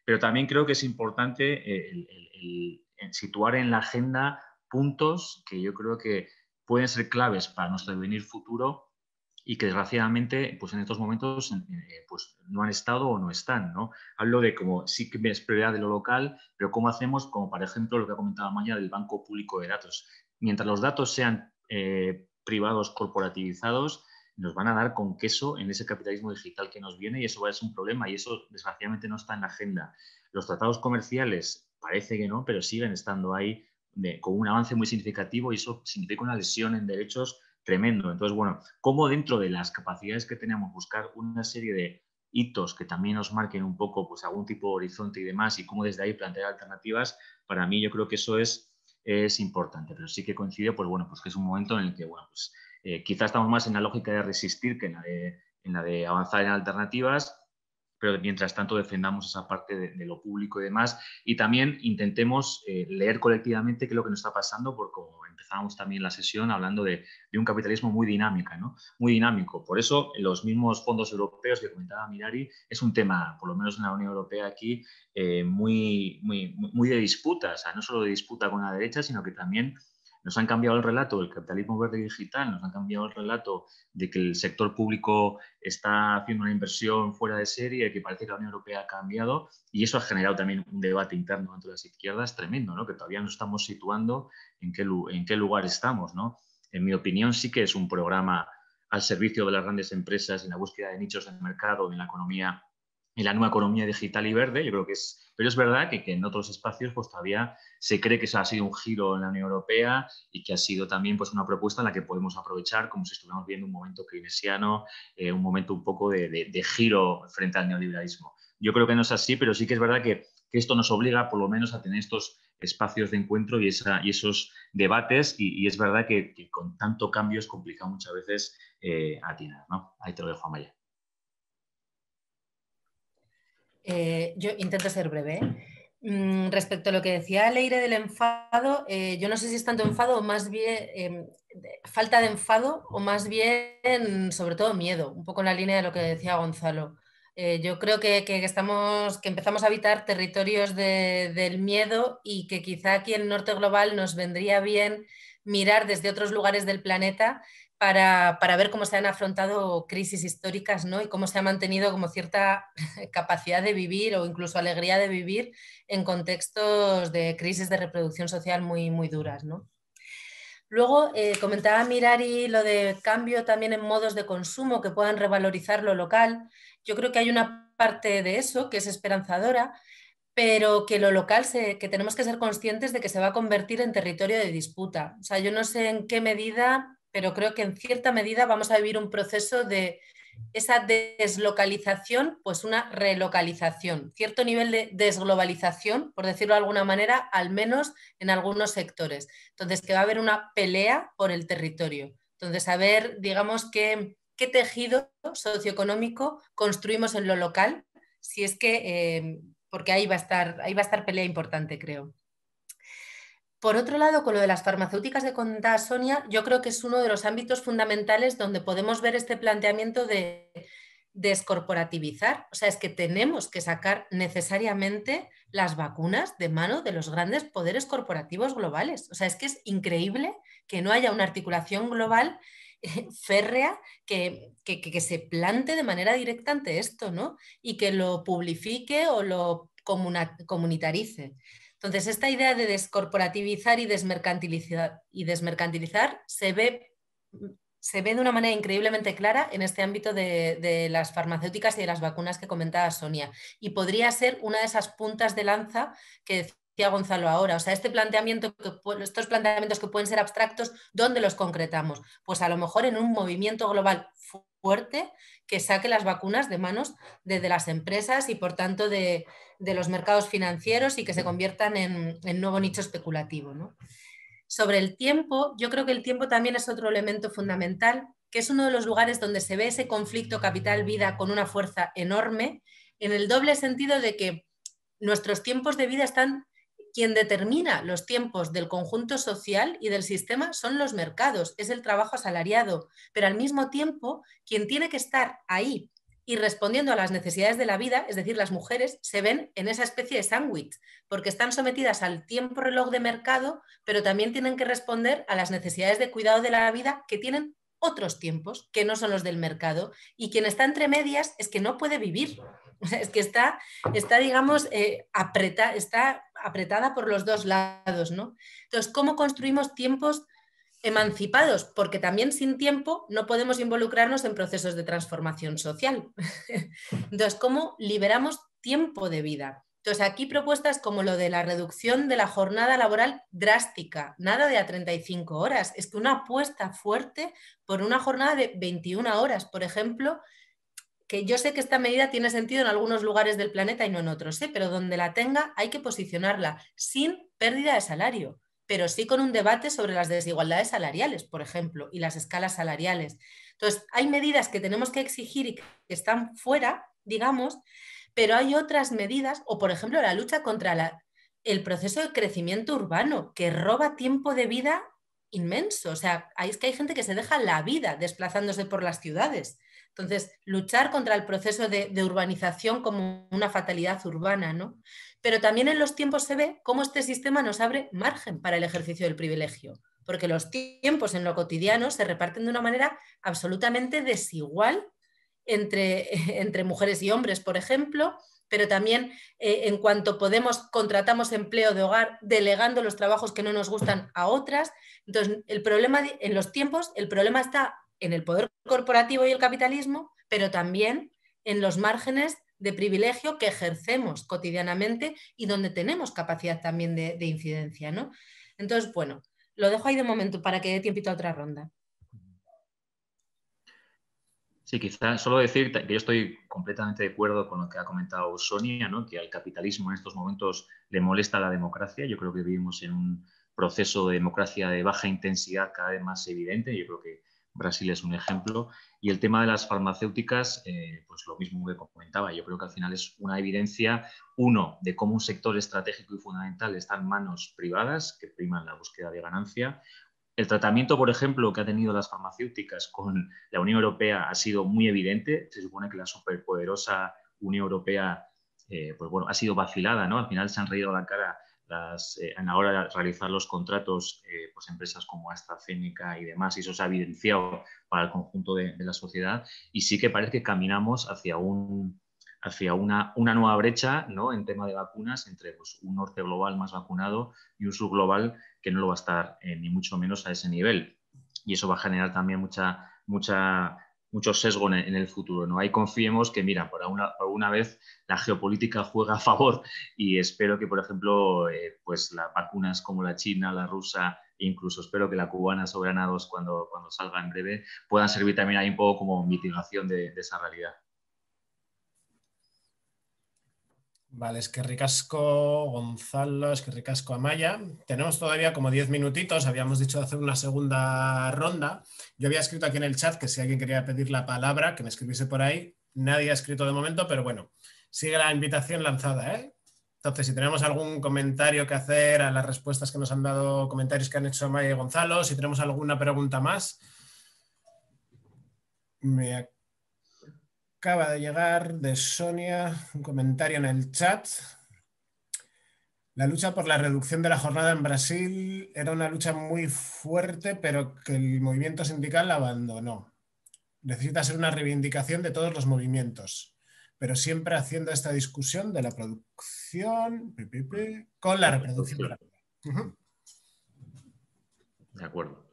pero también creo que es importante el situar en la agenda puntos que yo creo que pueden ser claves para nuestro devenir futuro y que desgraciadamente pues en estos momentos pues no han estado o no están, ¿no? Hablo de como sí que es prioridad de lo local, pero cómo hacemos, como por ejemplo lo que ha comentado Amaya del banco público de datos. Mientras los datos sean privados, corporativizados, nos van a dar con queso en ese capitalismo digital que nos viene, y eso va a ser un problema, y eso desgraciadamente no está en la agenda. Los tratados comerciales parece que no, pero siguen estando ahí con un avance muy significativo, y eso significa una lesión en derechos tremendo. Entonces, bueno, cómo dentro de las capacidades que tenemos buscar una serie de hitos que también nos marquen un poco pues, algún tipo de horizonte y demás, y cómo desde ahí plantear alternativas, para mí yo creo que eso es importante. Pero sí que coincido pues, bueno, pues que es un momento en el que bueno, pues, quizás estamos más en la lógica de resistir que en la de avanzar en alternativas, pero mientras tanto defendamos esa parte de lo público y demás, y también intentemos leer colectivamente qué es lo que nos está pasando, porque como empezábamos también la sesión hablando de un capitalismo muy dinámico, ¿no? Muy dinámico. Por eso los mismos fondos europeos que comentaba Mirari es un tema, por lo menos en la Unión Europea aquí, muy de disputa, o sea, no solo de disputa con la derecha, sino que también nos han cambiado el relato del capitalismo verde y digital, nos han cambiado el relato de que el sector público está haciendo una inversión fuera de serie, que parece que la Unión Europea ha cambiado, y eso ha generado también un debate interno dentro de las izquierdas tremendo, ¿no? Que todavía no estamos situando en qué lugar estamos, ¿no? En mi opinión sí que es un programa al servicio de las grandes empresas en la búsqueda de nichos de mercado en la economía, en la nueva economía digital y verde. Yo creo que pero es verdad que en otros espacios pues todavía se cree que eso ha sido un giro en la Unión Europea y que ha sido también pues una propuesta en la que podemos aprovechar como si estuviéramos viendo un momento keynesiano, un momento un poco de giro frente al neoliberalismo. Yo creo que no es así, pero sí que es verdad que esto nos obliga por lo menos a tener estos espacios de encuentro y esos debates, y es verdad que con tanto cambio es complicado muchas veces atinar, ¿no? Ahí te lo dejo, Amaya. Yo intento ser breve. Respecto a lo que decía Leire del enfado, yo no sé si es tanto enfado o más bien falta de enfado o más bien, sobre todo, miedo, un poco en la línea de lo que decía Gonzalo. Yo creo que empezamos a habitar territorios del miedo y que quizá aquí en el norte global nos vendría bien mirar desde otros lugares del planeta para ver cómo se han afrontado crisis históricas, ¿no? Y cómo se ha mantenido como cierta capacidad de vivir o incluso alegría de vivir en contextos de crisis de reproducción social muy, muy duras, ¿no? Luego comentaba Mirari lo de cambio también en modos de consumo que puedan revalorizar lo local. Yo creo que hay una parte de eso que es esperanzadora, pero que lo local, que tenemos que ser conscientes de que se va a convertir en territorio de disputa. O sea, yo no sé en qué medida, pero creo que en cierta medida vamos a vivir un proceso de esa deslocalización, pues una relocalización, cierto nivel de desglobalización, por decirlo de alguna manera, al menos en algunos sectores. Entonces, que va a haber una pelea por el territorio. Entonces, a ver, digamos, qué tejido socioeconómico construimos en lo local, si es que... porque ahí va a estar pelea importante, creo. Por otro lado, con lo de las farmacéuticas que contaba Sonia, yo creo que es uno de los ámbitos fundamentales donde podemos ver este planteamiento de descorporativizar. O sea, es que tenemos que sacar necesariamente las vacunas de mano de los grandes poderes corporativos globales. O sea, es que es increíble que no haya una articulación global férrea que se plante de manera directa ante esto, ¿no? Y que lo publifique o lo comunitarice. Entonces, esta idea de descorporativizar y desmercantilizar se ve de una manera increíblemente clara en este ámbito de las farmacéuticas y de las vacunas que comentaba Sonia. Y podría ser una de esas puntas de lanza que decía Gonzalo ahora. O sea, estos planteamientos que pueden ser abstractos, ¿dónde los concretamos? Pues a lo mejor en un movimiento global fuerte que saque las vacunas de manos de las empresas y por tanto de los mercados financieros y que se conviertan en nuevo nicho especulativo, ¿no? Sobre el tiempo, yo creo que el tiempo también es otro elemento fundamental, que es uno de los lugares donde se ve ese conflicto capital-vida con una fuerza enorme, en el doble sentido de que nuestros tiempos de vida están... Quien determina los tiempos del conjunto social y del sistema son los mercados, es el trabajo asalariado, pero al mismo tiempo quien tiene que estar ahí y respondiendo a las necesidades de la vida, es decir, las mujeres, se ven en esa especie de sándwich, porque están sometidas al tiempo reloj de mercado, pero también tienen que responder a las necesidades de cuidado de la vida que tienen otros tiempos, que no son los del mercado, y quien está entre medias es que no puede vivir. O sea, es que está digamos, está apretada por los dos lados, ¿no? Entonces, ¿cómo construimos tiempos emancipados? Porque también sin tiempo no podemos involucrarnos en procesos de transformación social. Entonces, ¿cómo liberamos tiempo de vida? Entonces, aquí propuestas como lo de la reducción de la jornada laboral drástica, nada de a 35 horas, es que una apuesta fuerte por una jornada de 21 horas, por ejemplo, que yo sé que esta medida tiene sentido en algunos lugares del planeta y no en otros, pero donde la tenga hay que posicionarla sin pérdida de salario, pero sí con un debate sobre las desigualdades salariales, por ejemplo, y las escalas salariales. Entonces, hay medidas que tenemos que exigir y que están fuera, digamos, pero hay otras medidas, o por ejemplo la lucha contra el proceso de crecimiento urbano, que roba tiempo de vida inmenso. O sea, es que hay gente que se deja la vida desplazándose por las ciudades. Entonces, luchar contra el proceso de urbanización como una fatalidad urbana, ¿no? Pero también en los tiempos se ve cómo este sistema nos abre margen para el ejercicio del privilegio, porque los tiempos en lo cotidiano se reparten de una manera absolutamente desigual entre mujeres y hombres, por ejemplo, pero también en cuanto podemos, contratamos empleo de hogar delegando los trabajos que no nos gustan a otras. Entonces, el problema en los tiempos, el problema está en el poder corporativo y el capitalismo, pero también en los márgenes de privilegio que ejercemos cotidianamente y donde tenemos capacidad también de incidencia, ¿no? Entonces, bueno, lo dejo ahí de momento para que dé tiempito a otra ronda. Sí, quizá solo decir que yo estoy completamente de acuerdo con lo que ha comentado Sonia, ¿no? Que al capitalismo en estos momentos le molesta la democracia. Yo creo que vivimos en un proceso de democracia de baja intensidad cada vez más evidente. Yo creo que Brasil es un ejemplo. Y el tema de las farmacéuticas, pues lo mismo que comentaba. Yo creo que al final es una evidencia, uno, de cómo un sector estratégico y fundamental está en manos privadas que priman la búsqueda de ganancia. El tratamiento, por ejemplo, que ha tenido las farmacéuticas con la Unión Europea ha sido muy evidente. Se supone que la superpoderosa Unión Europea pues bueno, ha sido vacilada, ¿no? Al final se han reído la cara en la hora de realizar los contratos, pues empresas como AstraZeneca y demás, y eso se ha evidenciado para el conjunto de la sociedad. Y sí que parece que caminamos hacia una nueva brecha, ¿no? En tema de vacunas entre pues, un norte global más vacunado y un sur global que no lo va a estar ni mucho menos a ese nivel. Y eso va a generar también mucho sesgo en el futuro, ¿no? Ahí confiemos que, mira, por una vez la geopolítica juega a favor y espero que, por ejemplo, pues las vacunas como la china, la rusa e incluso espero que la cubana Soberana 2 cuando salga en breve puedan servir también ahí un poco como mitigación de esa realidad. Vale, es que ricasco Gonzalo, es que ricasco Amaya. Tenemos todavía como 10 minutitos, habíamos dicho de hacer una segunda ronda. Yo había escrito aquí en el chat que si alguien quería pedir la palabra, que me escribiese por ahí. Nadie ha escrito de momento, pero bueno, sigue la invitación lanzada, ¿eh? Entonces, si tenemos algún comentario que hacer a las respuestas que nos han dado, comentarios que han hecho Amaya y Gonzalo, si tenemos alguna pregunta más. Me acaba de llegar de Sonia un comentario en el chat. La lucha por la reducción de la jornada en Brasil era una lucha muy fuerte, pero que el movimiento sindical abandonó. Necesita ser una reivindicación de todos los movimientos, pero siempre haciendo esta discusión de la producción con la reproducción. De acuerdo.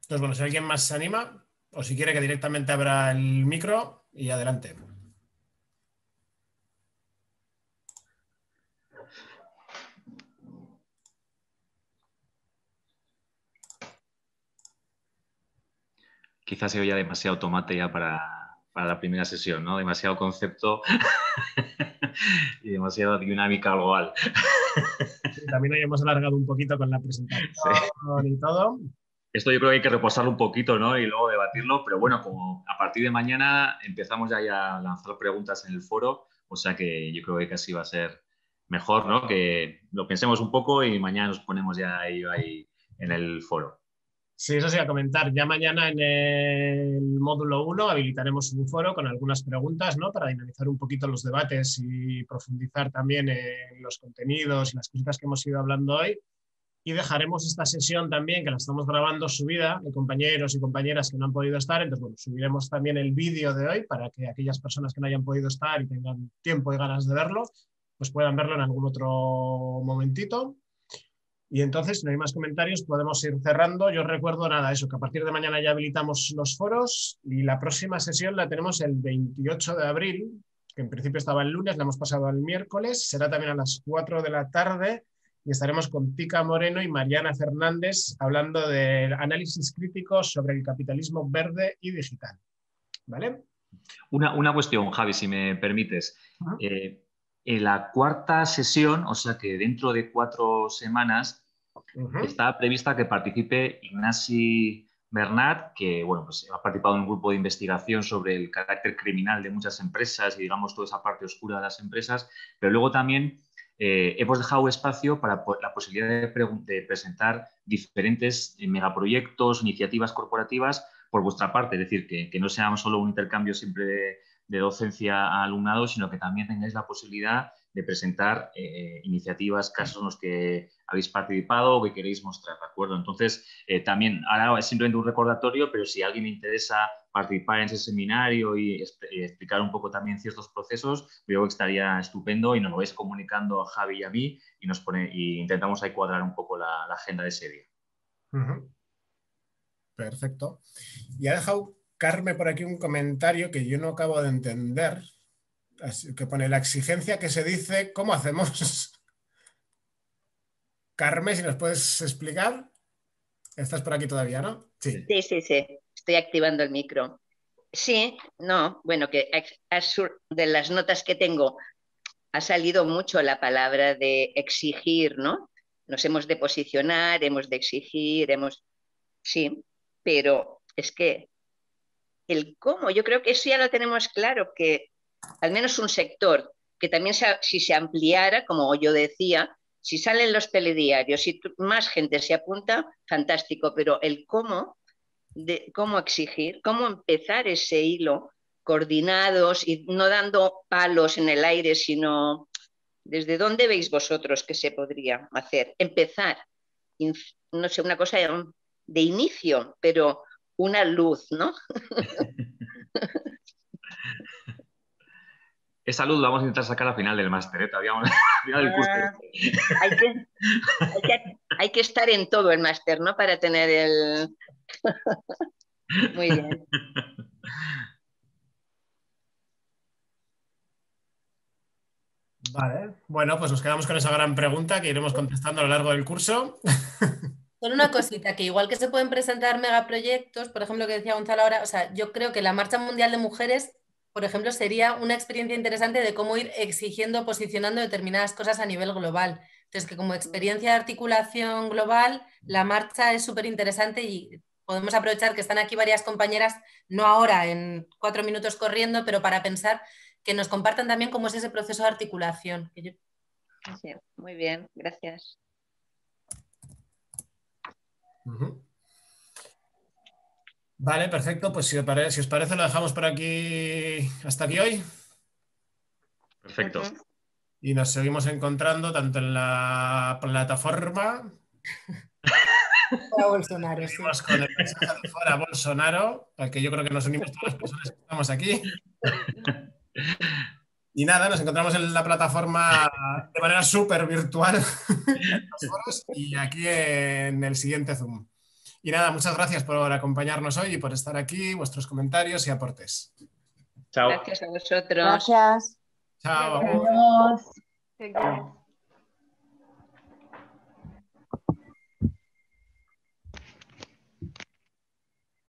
Entonces, bueno, si alguien más se anima o si quiere que directamente abra el micro y adelante. Quizás se oía demasiado tomate ya para la primera sesión, ¿no? Demasiado concepto y demasiada dinámica global. Sí, también hoy hemos alargado un poquito con la presentación y todo. Esto yo creo que hay que reposarlo un poquito, ¿no? Y luego debatirlo, pero bueno, como a partir de mañana empezamos ya a lanzar preguntas en el foro, o sea que yo creo que casi va a ser mejor, ¿no? Que lo pensemos un poco y mañana nos ponemos ya ahí en el foro. Sí, eso sí, a comentar. Ya mañana en el módulo 1 habilitaremos un foro con algunas preguntas, ¿no? Para dinamizar un poquito los debates y profundizar también en los contenidos y las cositas que hemos ido hablando hoy. Y dejaremos esta sesión también, que la estamos grabando, subida, de compañeros y compañeras que no han podido estar. Entonces, bueno, subiremos también el vídeo de hoy para que aquellas personas que no hayan podido estar y tengan tiempo y ganas de verlo, pues puedan verlo en algún otro momentito. Y entonces, si no hay más comentarios, podemos ir cerrando. Yo recuerdo nada, eso, que a partir de mañana ya habilitamos los foros y la próxima sesión la tenemos el 28 de abril, que en principio estaba el lunes, la hemos pasado al miércoles, será también a las 4 de la tarde y estaremos con Tica Moreno y Mariana Fernández hablando del análisis crítico sobre el capitalismo verde y digital. ¿Vale? Una cuestión, Javi, si me permites. En la cuarta sesión, o sea que dentro de 4 semanas, está prevista que participe Ignasi Bernat, que bueno, pues ha participado en un grupo de investigación sobre el carácter criminal de muchas empresas y digamos toda esa parte oscura de las empresas, pero luego también hemos dejado espacio para la posibilidad de presentar diferentes megaproyectos, iniciativas corporativas por vuestra parte, es decir, que no sea solo un intercambio siempre de docencia a alumnado, sino que también tengáis la posibilidad de presentar iniciativas, casos en los que habéis participado o que queréis mostrar, ¿de acuerdo? Entonces, también, ahora es simplemente un recordatorio, pero si a alguien le interesa participar en ese seminario y explicar un poco también ciertos procesos, yo creo que estaría estupendo y nos lo vais comunicando a Javi y a mí y intentamos ahí cuadrar un poco la agenda de ese día. Perfecto. Y ha dejado Carmen por aquí un comentario que yo no acabo de entender, que pone la exigencia que se dice, ¿cómo hacemos? Carmen, si nos puedes explicar. Estás por aquí todavía, ¿no? Sí. Estoy activando el micro. Sí, no, bueno, que de las notas que tengo ha salido mucho la palabra de exigir, ¿no? Nos hemos de posicionar, hemos de exigir, sí, pero es que el cómo, yo creo que eso ya lo tenemos claro, que al menos un sector que también si se ampliara, como yo decía, si salen los telediarios, si más gente se apunta, fantástico, pero el cómo, cómo exigir, cómo empezar ese hilo coordinados y no dando palos en el aire, sino desde dónde veis vosotros que se podría hacer. Empezar, no sé, una cosa de inicio, pero una luz, ¿no? Esa luz la vamos a intentar sacar al final del máster, ¿eh? Todavía al final del curso. Hay que estar en todo el máster, ¿no? Para tener el... Muy bien. Vale, bueno, pues nos quedamos con esa gran pregunta que iremos contestando a lo largo del curso. Solo una cosita, que igual que se pueden presentar megaproyectos, por ejemplo, que decía Gonzalo ahora, o sea, yo creo que la Marcha Mundial de Mujeres, por ejemplo, sería una experiencia interesante de cómo ir exigiendo, posicionando determinadas cosas a nivel global. Entonces, que como experiencia de articulación global, la marcha es súper interesante y podemos aprovechar que están aquí varias compañeras, no ahora en 4 minutos corriendo, pero para pensar que nos compartan también cómo es ese proceso de articulación. Sí, muy bien, gracias. Vale, perfecto. Pues si os parece, lo dejamos por aquí hasta aquí hoy. Perfecto. Y nos seguimos encontrando tanto en la plataforma. Para Bolsonaro, seguimos con el mensaje de fuera Bolsonaro, al que yo creo que nos unimos todas las personas que estamos aquí. Y nada, nos encontramos en la plataforma de manera súper virtual y aquí en el siguiente Zoom. Y nada, muchas gracias por acompañarnos hoy y por estar aquí, vuestros comentarios y aportes. Chao. Gracias a vosotros. Gracias. Chao. Adiós. Adiós.